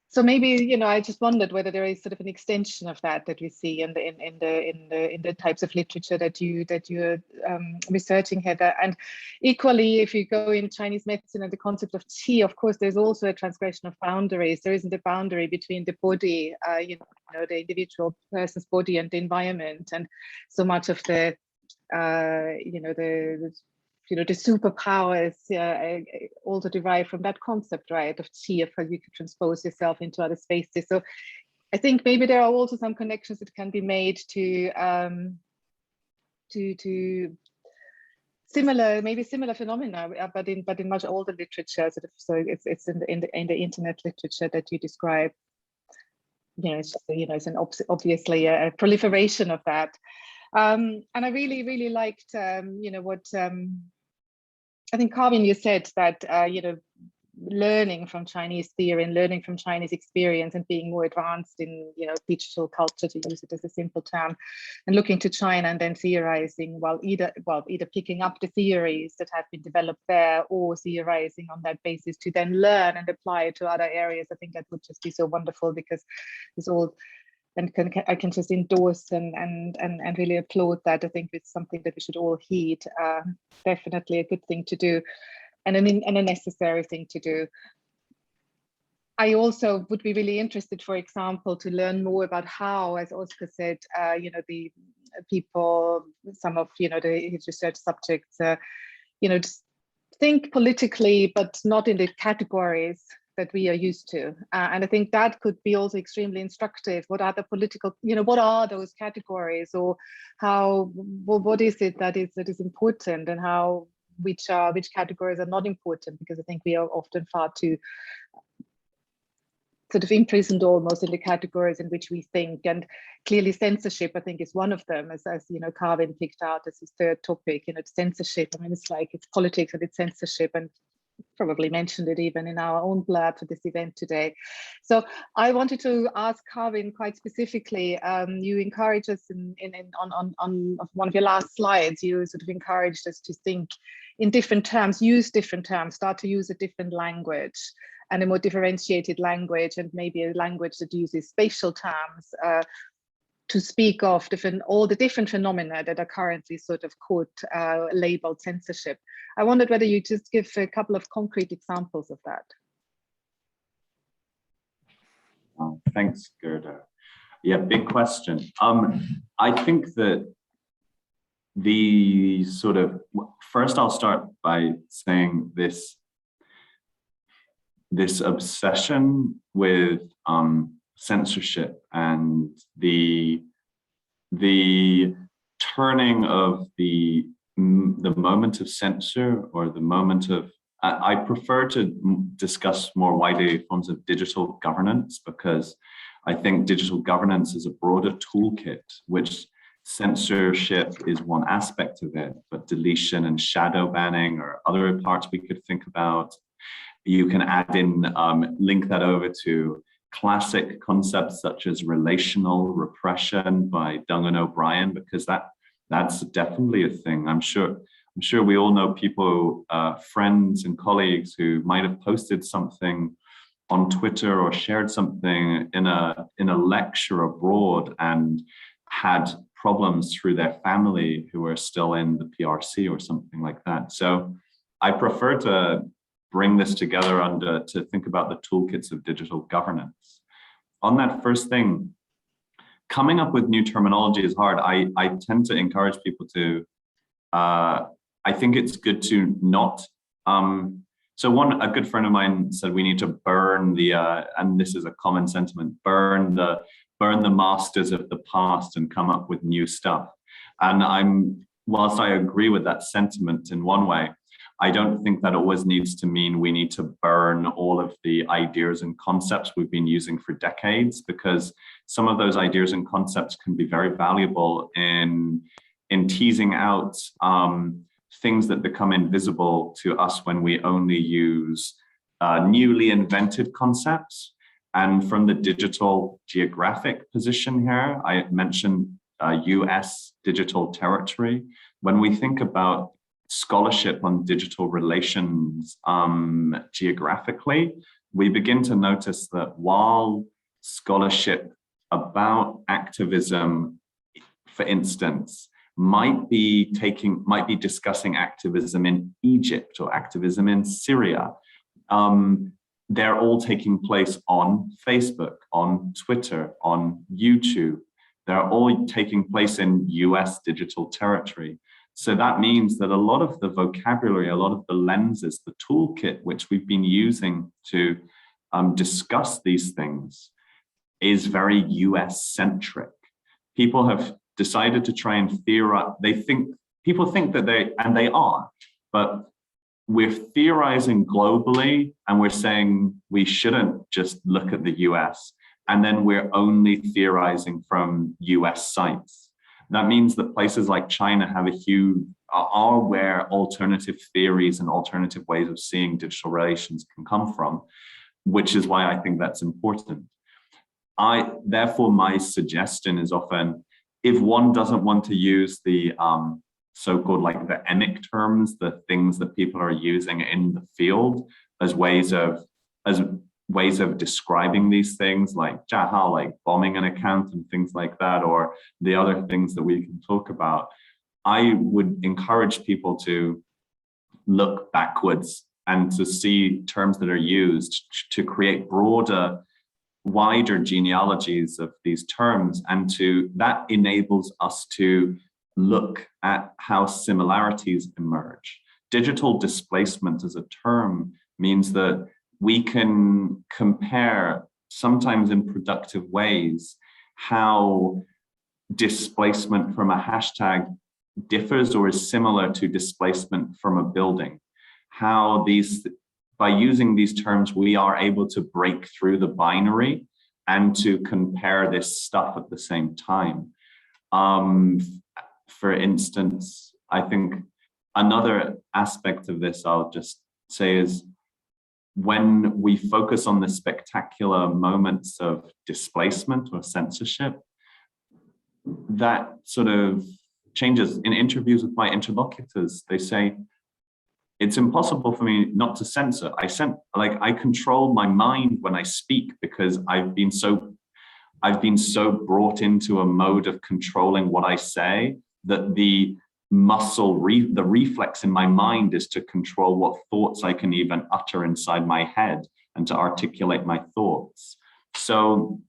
so maybe, you know, I just wondered whether there is sort of an extension of that we see in the types of literature that you're researching, Heather. And equally, if you go in Chinese medicine and the concept of qi, of course, there's also a transgression of boundaries. There isn't a boundary between the body, you know, the individual person's body and the environment, and so much of the the superpowers also derive from that concept, right, of qi, of how you can transpose yourself into other spaces. So I think maybe there are also some connections that can be made to similar phenomena, but in much older literature. Sort of, so it's in the internet literature that you describe. You know, it's just, you know, it's obviously a proliferation of that. And I really liked, you know, what I think, Carwyn, you said that, you know, learning from Chinese theory and learning from Chinese experience and being more advanced in, you know, digital culture, to use it as a simple term, and looking to China and then theorizing, either picking up the theories that have been developed there, or theorizing on that basis to then learn and apply it to other areas. I think that would just be so wonderful, because it's all, and I can just endorse and really applaud that. I think it's something that we should all heed. Definitely a good thing to do, and a necessary thing to do. I also would be really interested, for example, to learn more about how, as Oscar said, you know, the people, some of, you know, his research subjects, you know, just think politically, but not in the categories that we are used to. And I think that could be also extremely instructive. What are the political, you know, what are those categories, or what is it that is important, and how, which categories are not important? Because I think we are often far too sort of imprisoned almost in the categories in which we think. And clearly censorship, I think, is one of them, as you know, Carwyn picked out as his third topic. You know, censorship, I mean, it's like, it's politics and it's censorship, and probably mentioned it even in our own blurb for this event today. So I wanted to ask Carwyn quite specifically, you encouraged us on one of your last slides, you sort of encouraged us to think in different terms, use different terms, start to use a different language, and a more differentiated language, and maybe a language that uses spatial terms, to speak of all the different phenomena that are currently sort of labeled censorship. I wondered whether you just give a couple of concrete examples of that. Thanks, Gerda. Yeah, big question. I think that the sort of, first I'll start by saying this obsession with censorship and the turning of the moment of censor, or the moment of, I prefer to discuss more widely forms of digital governance, because I think digital governance is a broader toolkit, which censorship is one aspect of it, but deletion and shadow banning are other parts we could think about. You can add in, link that over to classic concepts such as relational repression by Duncan O'Brien, because that's definitely a thing. I'm sure we all know people, friends and colleagues who might have posted something on Twitter or shared something in a lecture abroad and had problems through their family who are still in the PRC or something like that. So I prefer to bring this together to think about the toolkits of digital governance. On that first thing, coming up with new terminology is hard. I tend to encourage people to, I think it's good to not, so a good friend of mine said we need to burn and this is a common sentiment, burn the masters of the past and come up with new stuff. And whilst I agree with that sentiment in one way, I don't think that always needs to mean we need to burn all of the ideas and concepts we've been using for decades, because some of those ideas and concepts can be very valuable in teasing out things that become invisible to us when we only use newly invented concepts. And from the digital geographic position here, I mentioned US digital territory. When we think about scholarship on digital relations geographically, we begin to notice that while scholarship about activism, for instance, might be discussing activism in Egypt or activism in Syria, they're all taking place on Facebook, on Twitter, on YouTube. They're all taking place in US digital territory. So that means that a lot of the vocabulary, a lot of the lenses, the toolkit which we've been using to discuss these things is very US centric. People have decided to try and theorize. People think that they are, but we're theorizing globally and we're saying we shouldn't just look at the US, and then we're only theorizing from US sites. That means that places like China are where alternative theories and alternative ways of seeing digital relations can come from, which is why I think that's important. Therefore, my suggestion is often, if one doesn't want to use the so-called like the emic terms, the things that people are using in the field as ways of describing these things, like Jahal, like bombing an account and things like that, or the other things that we can talk about, I would encourage people to look backwards and to see terms that are used to create broader, wider genealogies of these terms, and that enables us to look at how similarities emerge. Digital displacement as a term means that we can compare, sometimes in productive ways, how displacement from a hashtag differs or is similar to displacement from a building. How by using these terms, we are able to break through the binary and to compare this stuff at the same time. For instance, I think another aspect of this I'll just say is, when we focus on the spectacular moments of displacement or censorship, that sort of changes. In interviews with my interlocutors, they say, it's impossible for me not to censor. I control my mind when I speak because I've been so I've been so brought into a mode of controlling what I say that the the reflex in my mind is to control what thoughts I can even utter inside my head and to articulate my thoughts. So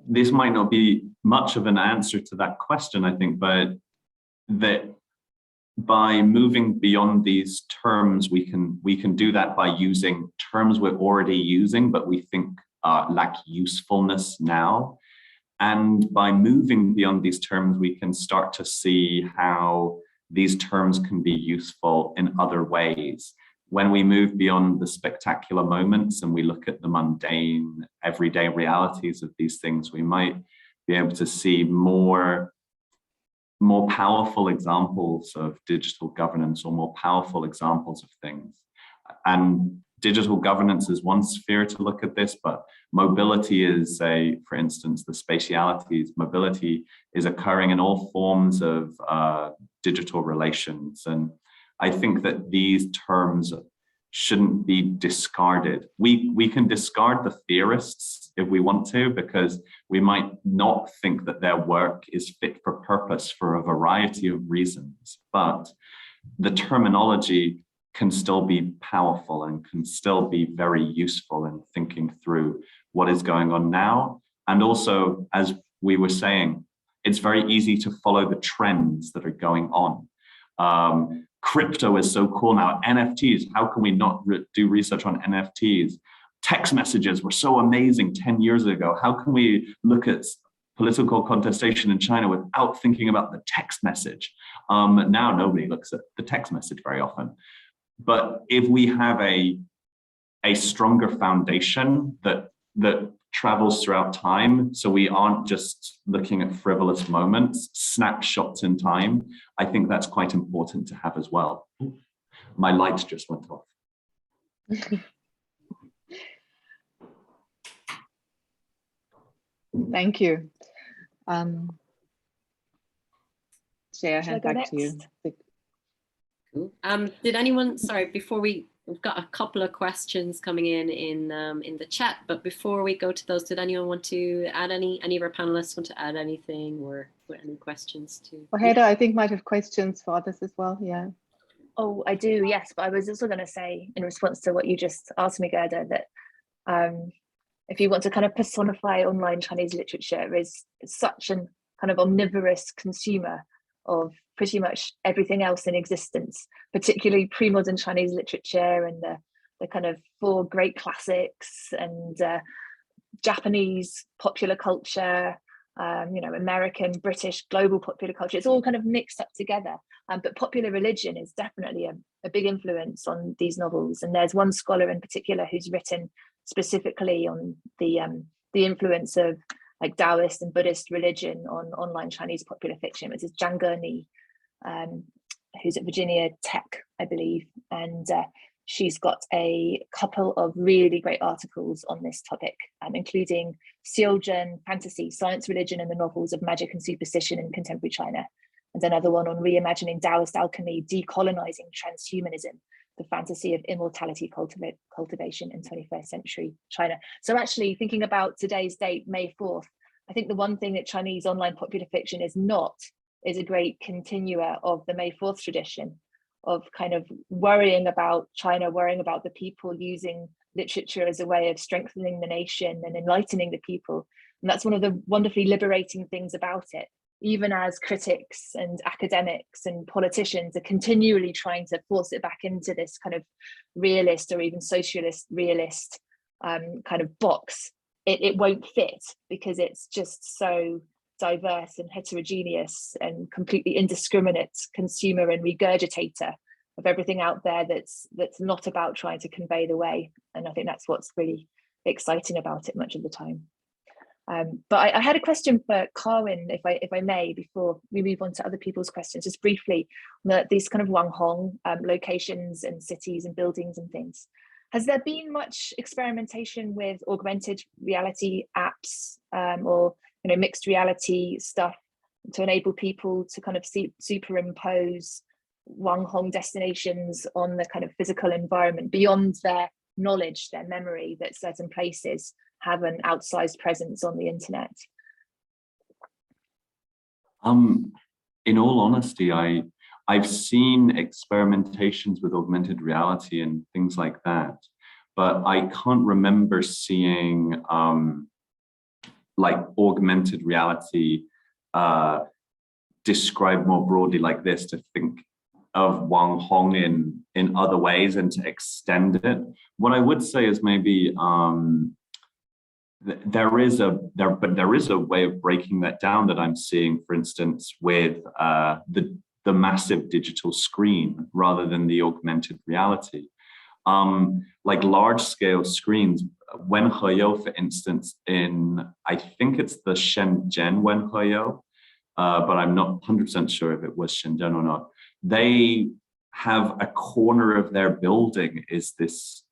this might not be much of an answer to that question, I think, but that by moving beyond these terms, we can do that by using terms we're already using, but we think lack usefulness now. And by moving beyond these terms, we can start to see how these terms can be useful in other ways. When we move beyond the spectacular moments and we look at the mundane, everyday realities of these things, we might be able to see more powerful examples of digital governance or more powerful examples of things. And digital governance is one sphere to look at this, but mobility is for instance, the spatialities, mobility is occurring in all forms of digital relations. And I think that these terms shouldn't be discarded. We can discard the theorists if we want to, because we might not think that their work is fit for purpose for a variety of reasons, but the terminology can still be powerful and can still be very useful in thinking through what is going on now. And also, as we were saying, it's very easy to follow the trends that are going on. Crypto is so cool now. NFTs, how can we not do research on NFTs? Text messages were so amazing 10 years ago. How can we look at political contestation in China without thinking about the text message? Now nobody looks at the text message very often. But if we have a stronger foundation that travels throughout time, so we aren't just looking at frivolous moments, snapshots in time, I think that's quite important to have as well. My lights just went off. Thank you. Share, hand back to you. Cool. Did anyone, sorry, before we've got a couple of questions coming in the chat, but before we go to those, did anyone want to add any of our panelists want to add anything or any questions to? Well, Heda, I think might have questions for others as well, yeah. Oh, I do, yes, but I was also going to say in response to what you just asked me, Gerda, that if you want to kind of personify online Chinese literature is such an kind of omnivorous consumer of pretty much everything else in existence, particularly pre-modern Chinese literature and the kind of 4 great classics and Japanese popular culture, American, British, global popular culture. It's all kind of mixed up together. But popular religion is definitely a big influence on these novels. And there's one scholar in particular who's written specifically on the influence of like Taoist and Buddhist religion on online Chinese popular fiction. It is Zhang Geni, who's at Virginia Tech, I believe. And she's got a couple of really great articles on this topic, including Xiuzhen Fantasy, Science, Religion and the Novels of Magic and Superstition in Contemporary China. And another one on Reimagining Taoist Alchemy, Decolonizing Transhumanism, the Fantasy of Immortality Cultivation in 21st Century China. So actually thinking about today's date, May 4th, I think the one thing that Chinese online popular fiction is a great continuer of the May 4th tradition of kind of worrying about China, worrying about the people, using literature as a way of strengthening the nation and enlightening the people. And that's one of the wonderfully liberating things about it. Even as critics and academics and politicians are continually trying to force it back into this kind of realist or even socialist realist kind of box, it won't fit because it's just so diverse and heterogeneous and completely indiscriminate consumer and regurgitator of everything out there that's not about trying to convey the way. And I think that's what's really exciting about it much of the time. But I had a question for Carwyn, if I may, before we move on to other people's questions, just briefly, these kind of wanghong locations and cities and buildings and things. Has there been much experimentation with augmented reality apps or mixed reality stuff to enable people to kind of superimpose wanghong destinations on the kind of physical environment beyond their knowledge, their memory, that certain places have an outsized presence on the internet? In all honesty, I've seen experimentations with augmented reality and things like that, but I can't remember seeing like augmented reality described more broadly like this, to think of wanghong in other ways and to extend it. What I would say is maybe there is a way of breaking that down that I'm seeing, for instance, with the massive digital screen rather than the augmented reality. Like large scale screens, Wenheyou, for instance, in, I think it's the Shenzhen Wenheyou, but I'm not 100% sure if it was Shenzhen or not. They have a corner of their building is this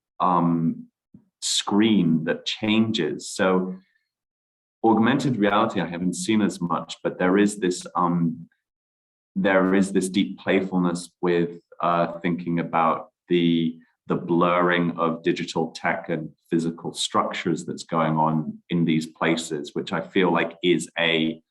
screen that changes. So augmented reality, I haven't seen as much, but there is this deep playfulness with thinking about the blurring of digital tech and physical structures that's going on in these places, which I feel like is a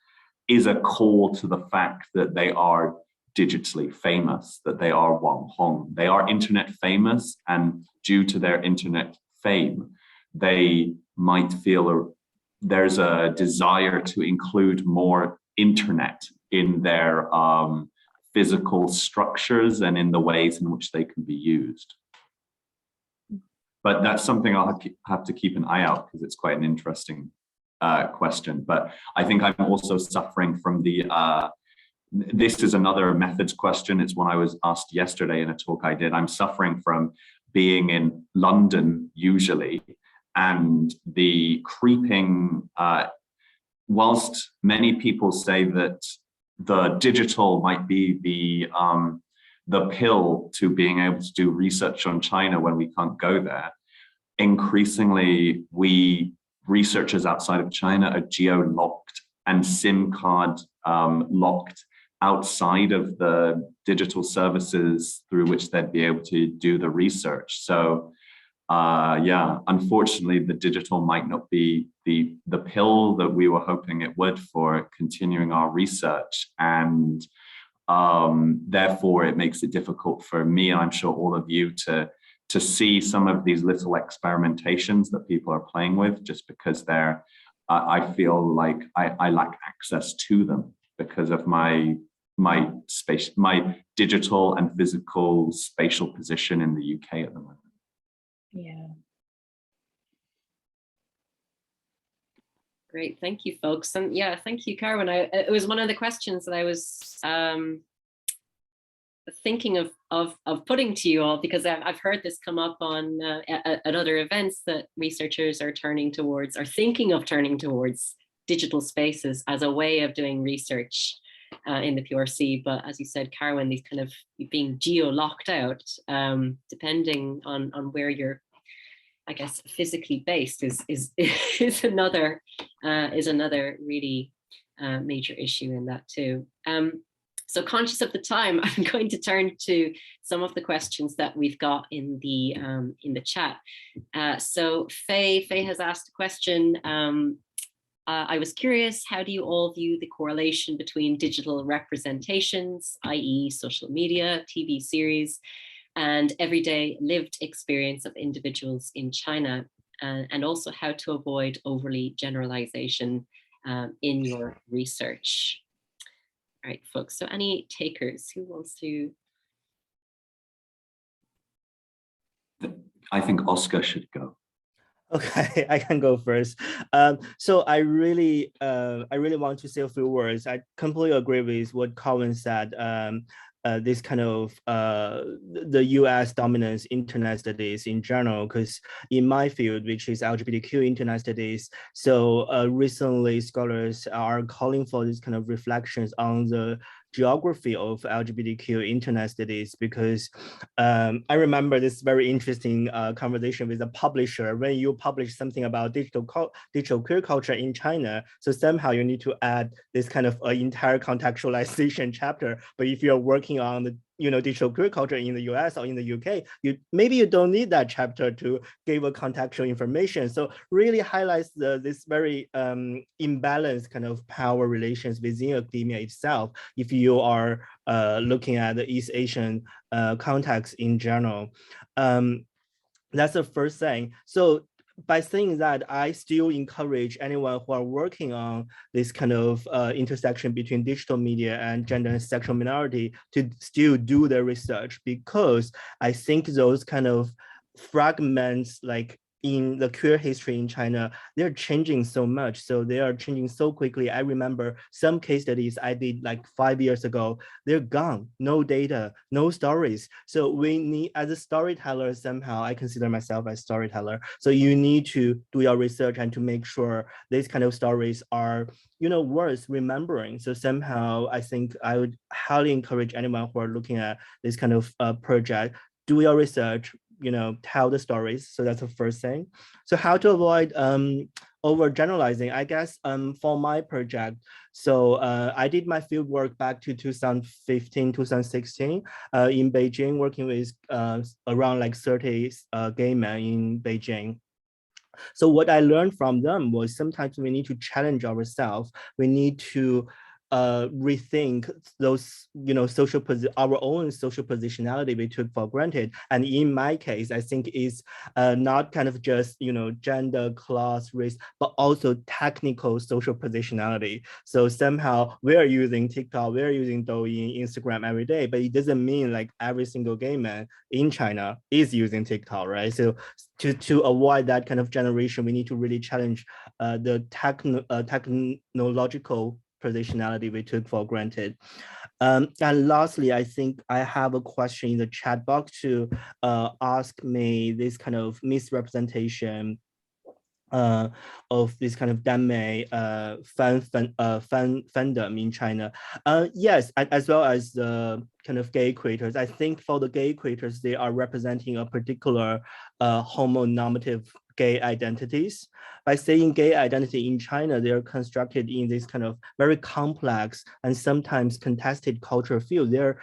call to the fact that they are digitally famous, that they are wanghong. They are internet famous, and due to their internet fame, they might feel there's a desire to include more internet in their physical structures and in the ways in which they can be used. But that's something I'll have to keep an eye out, because it's quite an interesting question. But I think I'm also suffering from the, this is another methods question. It's one I was asked yesterday in a talk I did. I'm suffering from being in London usually, and the creeping, whilst many people say that the digital might be the pill to being able to do research on China when we can't go there, increasingly researchers outside of China are geo-locked and SIM card locked outside of the digital services through which they'd be able to do the research. So yeah, unfortunately, the digital might not be the pill that we were hoping it would for continuing our research. And therefore, it makes it difficult for me, and I'm sure all of you, to see some of these little experimentations that people are playing with, just because they're, I feel like I lack access to them because of my digital and physical spatial position in the UK at the moment. Yeah. Great, thank you, folks. And yeah, thank you, Carwyn. It was one of the questions that I was thinking of putting to you all, because I've heard this come up on at other events, that researchers are thinking of turning towards digital spaces as a way of doing research in the PRC. But as you said, Carwyn, these kind of being geo-locked out, depending on where you're, I guess, physically based is another really major issue in that too. So conscious of the time, I'm going to turn to some of the questions that we've got in the chat. So Faye has asked a question. I was curious, how do you all view the correlation between digital representations, i.e. social media, TV series, and everyday lived experience of individuals in China, and also how to avoid overly generalization in your research? All right, folks, so any takers? Who wants to? I think Oscar should go. Okay, I can go first. So I really want to say a few words. I completely agree with what Carwyn said. This kind of the US dominance internet studies in general, because in my field, which is LGBTQ internet studies, so recently scholars are calling for this kind of reflections on the geography of LGBTQ internet studies, because I remember this very interesting conversation with a publisher. When you publish something about digital queer culture in China, so somehow you need to add this kind of entire contextualization chapter. But if you're working on the digital queer culture in the US or in the UK, maybe you don't need that chapter to give a contextual information. So really highlights this very imbalanced kind of power relations within academia itself, if you are looking at the East Asian context in general. That's the first thing. So by saying that, I still encourage anyone who are working on this kind of intersection between digital media and gender and sexual minority to still do their research, because I think those kind of fragments, like in the queer history in China, they're changing so much. So they are changing so quickly. I remember some case studies I did like 5 years ago, they're gone, no data, no stories. So we need, as a storyteller, somehow I consider myself as a storyteller. So you need to do your research and to make sure these kind of stories are, worth remembering. So somehow I think I would highly encourage anyone who are looking at this kind of project, do your research, tell the stories. So that's the first thing. So how to avoid overgeneralizing, I guess, for my project. So I did my field work back to 2015, 2016 in Beijing, working with around like 30 gay men in Beijing. So what I learned from them was sometimes we need to challenge ourselves. We need to rethink those, our own social positionality we took for granted. And in my case, I think it's not kind of just, gender, class, race, but also technical social positionality. So somehow we're using TikTok, we're using Douyin, Instagram every day, but it doesn't mean like every single gay man in China is using TikTok, right? So to avoid that kind of generation, we need to really challenge the technological positionality we took for granted. And lastly, I think I have a question in the chat box to ask me this kind of misrepresentation of this kind of danmei fandom in China. Yes, as well as the kind of gay creators. I think for the gay creators, they are representing a particular homonormative gay identities. By saying gay identity in China, they are constructed in this kind of very complex and sometimes contested cultural field. They're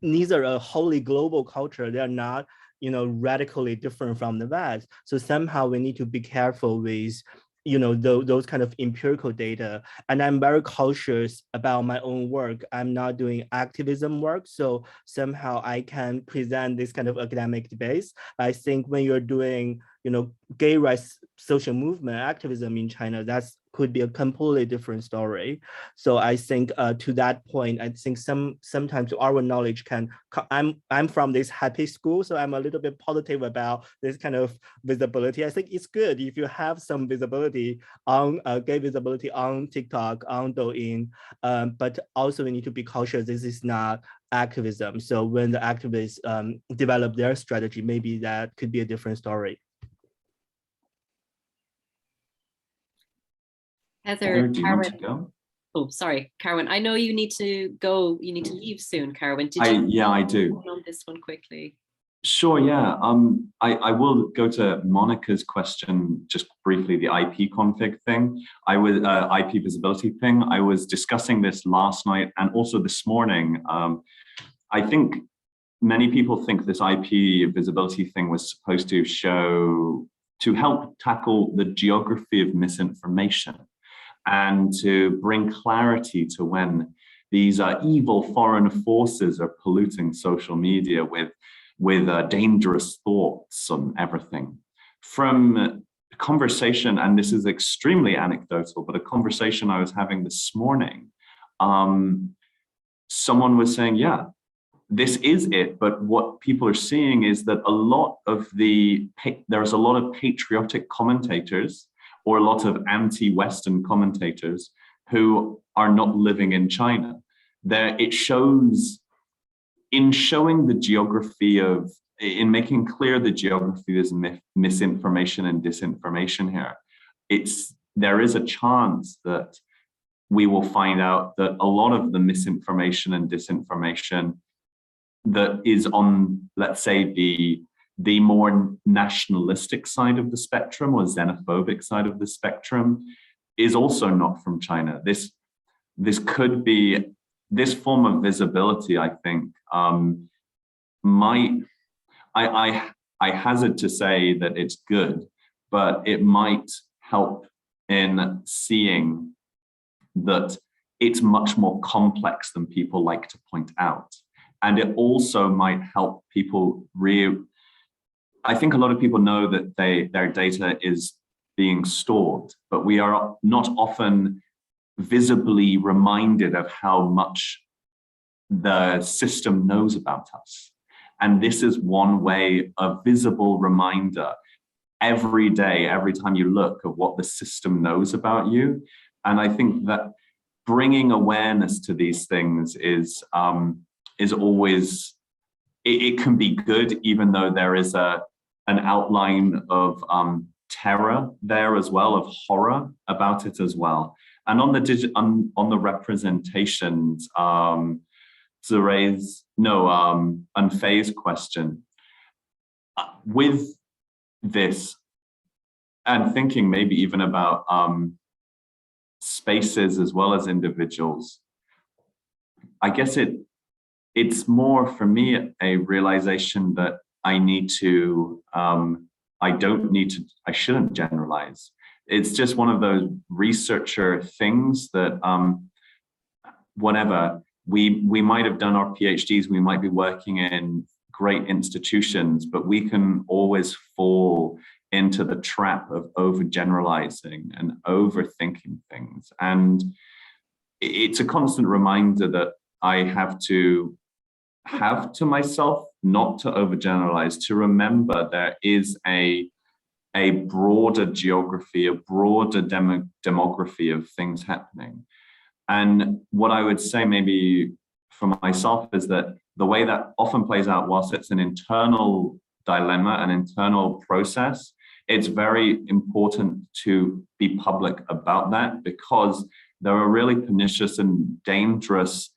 neither a wholly global culture, they're not radically different from the West. So somehow we need to be careful with those kind of empirical data. And I'm very cautious about my own work. I'm not doing activism work, so somehow I can present this kind of academic debates. I think when you're doing gay rights social movement activism in China, that's could be a completely different story. So I think to that point, I think sometimes our knowledge can, I'm from this happy school, so I'm a little bit positive about this kind of visibility. I think it's good if you have some visibility on gay visibility on TikTok, on Douyin, but also we need to be cautious. This is not activism. So when the activists develop their strategy, maybe that could be a different story. Heather, do you want to go? Oh, sorry, Carwyn. I know you need to go. You need to leave soon, Carwyn. Yeah, I do. On this one quickly. Sure, yeah. I will go to Monica's question just briefly, the IP config thing. IP visibility thing. I was discussing this last night and also this morning. I think many people think this IP visibility thing was supposed to help tackle the geography of misinformation and to bring clarity to when these evil foreign forces are polluting social media with dangerous thoughts on everything. From a conversation, and this is extremely anecdotal, but a conversation I was having this morning, someone was saying, yeah, this is it, but what people are seeing is that there's a lot of patriotic commentators or a lot of anti-Western commentators who are not living in China. It shows, in showing the geography in making clear the geography of misinformation and disinformation here, there is a chance that we will find out that a lot of the misinformation and disinformation that is on, let's say, the more nationalistic side of the spectrum or xenophobic side of the spectrum is also not from China. This could be, this form of visibility, I think, might, I hazard to say that it's good, but it might help in seeing that it's much more complex than people like to point out. And it also might help people I think a lot of people know that their data is being stored, but we are not often visibly reminded of how much the system knows about us. And this is one way, a visible reminder every day, every time you look, of what the system knows about you. And I think that bringing awareness to these things is always, it can be good, even though there is an outline of terror there as well, of horror about it as well. And on the representations, to raise unfazed question, with this, and thinking maybe even about spaces as well as individuals, I guess it's more for me a realization that I shouldn't generalize. It's just one of those researcher things that whatever, we might have done our PhDs, we might be working in great institutions, but we can always fall into the trap of overgeneralizing and overthinking things. And it's a constant reminder that I have to myself not to overgeneralize, to remember there is a broader geography, a broader demography of things happening. And what I would say maybe for myself is that the way that often plays out, whilst it's an internal dilemma, an internal process, it's very important to be public about that, because there are really pernicious and dangerous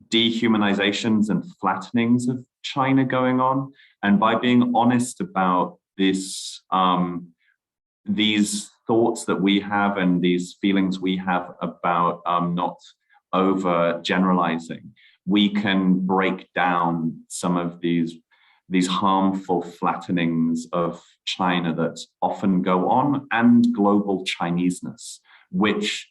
dehumanizations and flattenings of China going on. And by being honest about this, these thoughts that we have and these feelings we have about not over generalizing, we can break down some of these harmful flattenings of China that often go on, and global Chineseness, which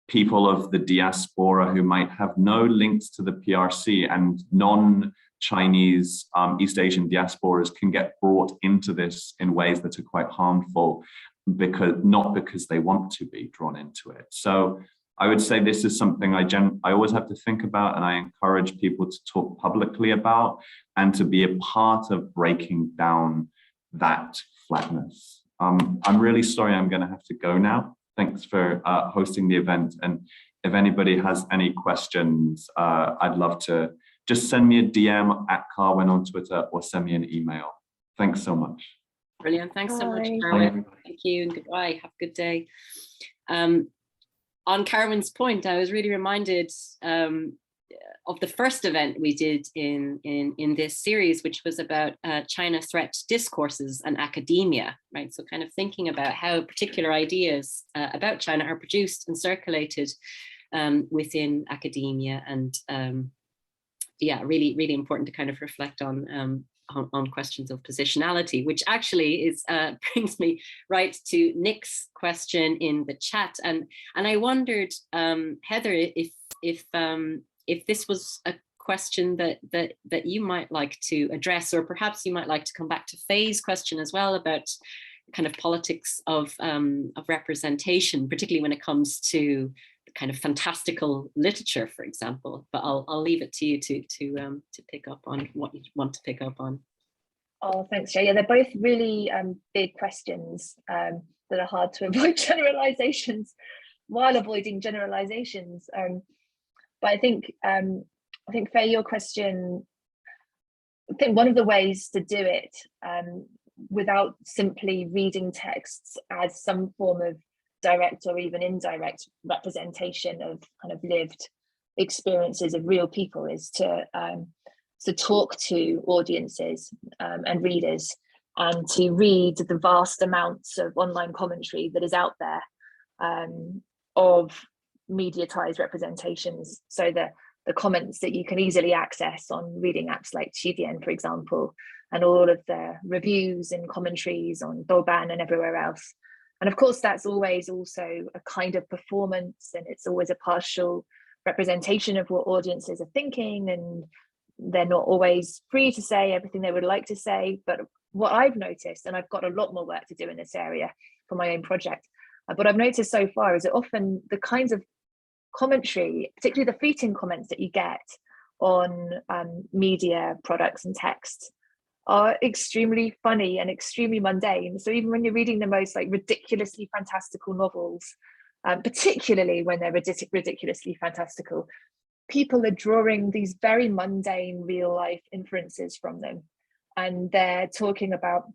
people of the diaspora who might have no links to the PRC and non-Chinese East Asian diasporas can get brought into this in ways that are quite harmful, not because they want to be drawn into it. So I would say this is something I always have to think about, and I encourage people to talk publicly about and to be a part of breaking down that flatness. I'm really sorry I'm going to have to go now. Thanks for hosting the event. And if anybody has any questions, I'd love to just send me a DM at Carwin on Twitter, or send me an email. Thanks so much. Brilliant. Thanks so much, Bye. Carwin. Thank you and goodbye. Have a good day. On Carwin's point, I was really reminded of the first event we did in this series, which was about China threat discourses and academia, right? So kind of thinking about how particular ideas about China are produced and circulated within academia. And yeah, really, really important to kind of reflect on questions of positionality, which actually brings me right to Nick's question in the chat. And I wondered, Heather, if this was a question that you might like to address, or perhaps you might like to come back to Faye's question as well about kind of politics of representation, particularly when it comes to kind of fantastical literature, for example. But I'll leave it to you to pick up on what you want to pick up on. Oh, thanks, Jay. Yeah, they're both really big questions that are hard to avoid generalizations while avoiding generalizations. But I think Faye, your question, I think one of the ways to do it without simply reading texts as some form of direct or even indirect representation of kind of lived experiences of real people is to talk to audiences and readers, and to read the vast amounts of online commentary that is out there of mediatized representations. So the comments that you can easily access on reading apps like Qidian, for example, and all of the reviews and commentaries on Douban and everywhere else. And of course, that's always also a kind of performance, and it's always a partial representation of what audiences are thinking, and they're not always free to say everything they would like to say. But what I've noticed, and I've got a lot more work to do in this area for my own project, but I've noticed so far is that often the kinds of commentary, particularly the fleeting comments that you get on media products and text, are extremely funny and extremely mundane. So even when you're reading the most like ridiculously fantastical novels, particularly when they're ridiculously fantastical, people are drawing these very mundane real life inferences from them. And they're talking about,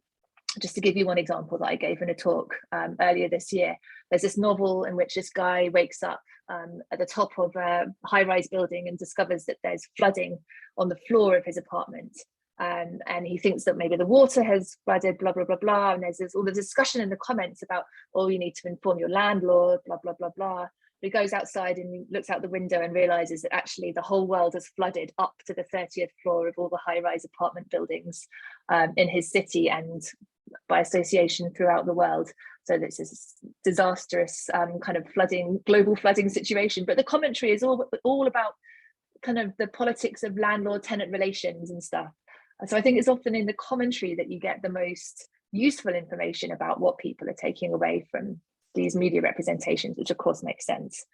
just to give you one example that I gave in a talk earlier this year, there's this novel in which this guy wakes up at the top of a high-rise building and discovers that there's flooding on the floor of his apartment. And he thinks that maybe the water has flooded, blah, blah, blah, blah. And there's all the discussion in the comments about, oh, you need to inform your landlord, blah, blah, blah, blah. But he goes outside and he looks out the window and realizes that actually the whole world has flooded up to the 30th floor of all the high-rise apartment buildings in his city, and by association throughout the world. So this is a disastrous kind of global flooding situation. But the commentary is all about kind of the politics of landlord-tenant relations and stuff. So I think it's often in the commentary that you get the most useful information about what people are taking away from these media representations, which of course makes sense.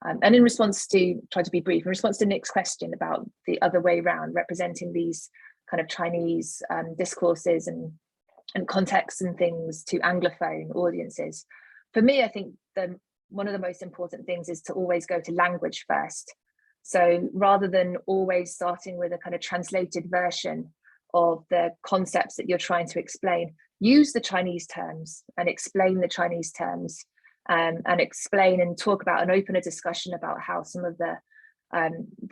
And in response to, try to be brief, in response to Nick's question about the other way around, representing these kind of Chinese discourses and contexts and things to Anglophone audiences, for me, I think one of the most important things is to always go to language first. So rather than always starting with a kind of translated version of the concepts that you're trying to explain, use the Chinese terms and explain the Chinese terms, and explain and talk about and open a discussion about how some of the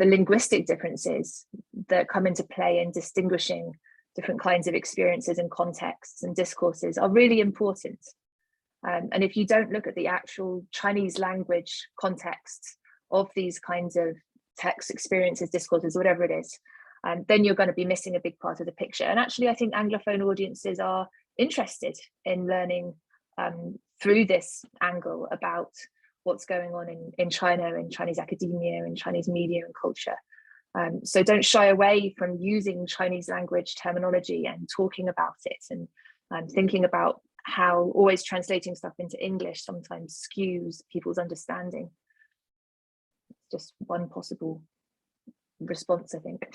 linguistic differences that come into play in distinguishing different kinds of experiences and contexts and discourses are really important. And if you don't look at the actual Chinese language contexts of these kinds of text experiences, discourses, whatever it is, then you're going to be missing a big part of the picture. And actually, I think Anglophone audiences are interested in learning through this angle about what's going on in China, in Chinese academia, in Chinese media and culture. So don't shy away from using Chinese language terminology and talking about it, and thinking about how always translating stuff into English sometimes skews people's understanding. Just one possible response, I think.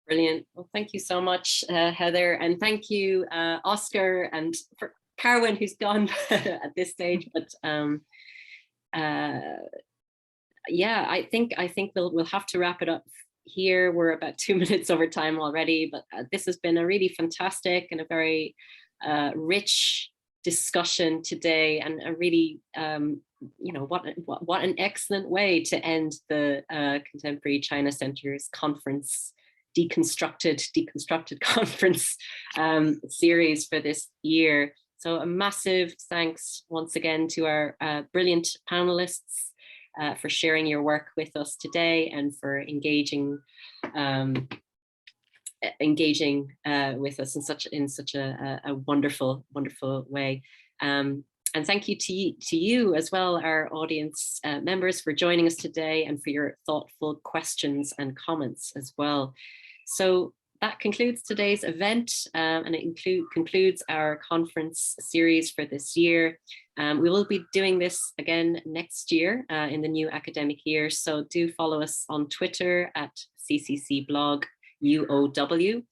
Brilliant. Well, thank you so much, Heather, and thank you, Oscar, and for Carwyn, who's gone at this stage. But yeah, I think we'll have to wrap it up here. We're about 2 minutes over time already, but this has been a really fantastic and a very rich discussion today, and a really you know, what an excellent way to end the Contemporary China Centre's conference, Deconstructed conference series for this year. So a massive thanks once again to our brilliant panelists for sharing your work with us today, and for engaging with us in such a wonderful way. And thank you to you as well, our audience members, for joining us today and for your thoughtful questions and comments as well. So that concludes today's event, and it concludes our conference series for this year. We will be doing this again next year in the new academic year. So do follow us on Twitter at CCC blog UOW,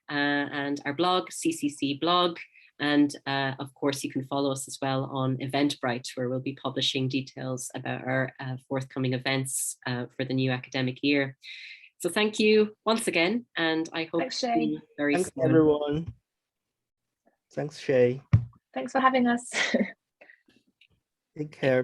and our blog, CCC blog. And of course, you can follow us as well on Eventbrite, where we'll be publishing details about our forthcoming events for the new academic year. So thank you once again, and I hope to see you very soon. Thanks, everyone. Thanks, Shay. Thanks for having us. Take care.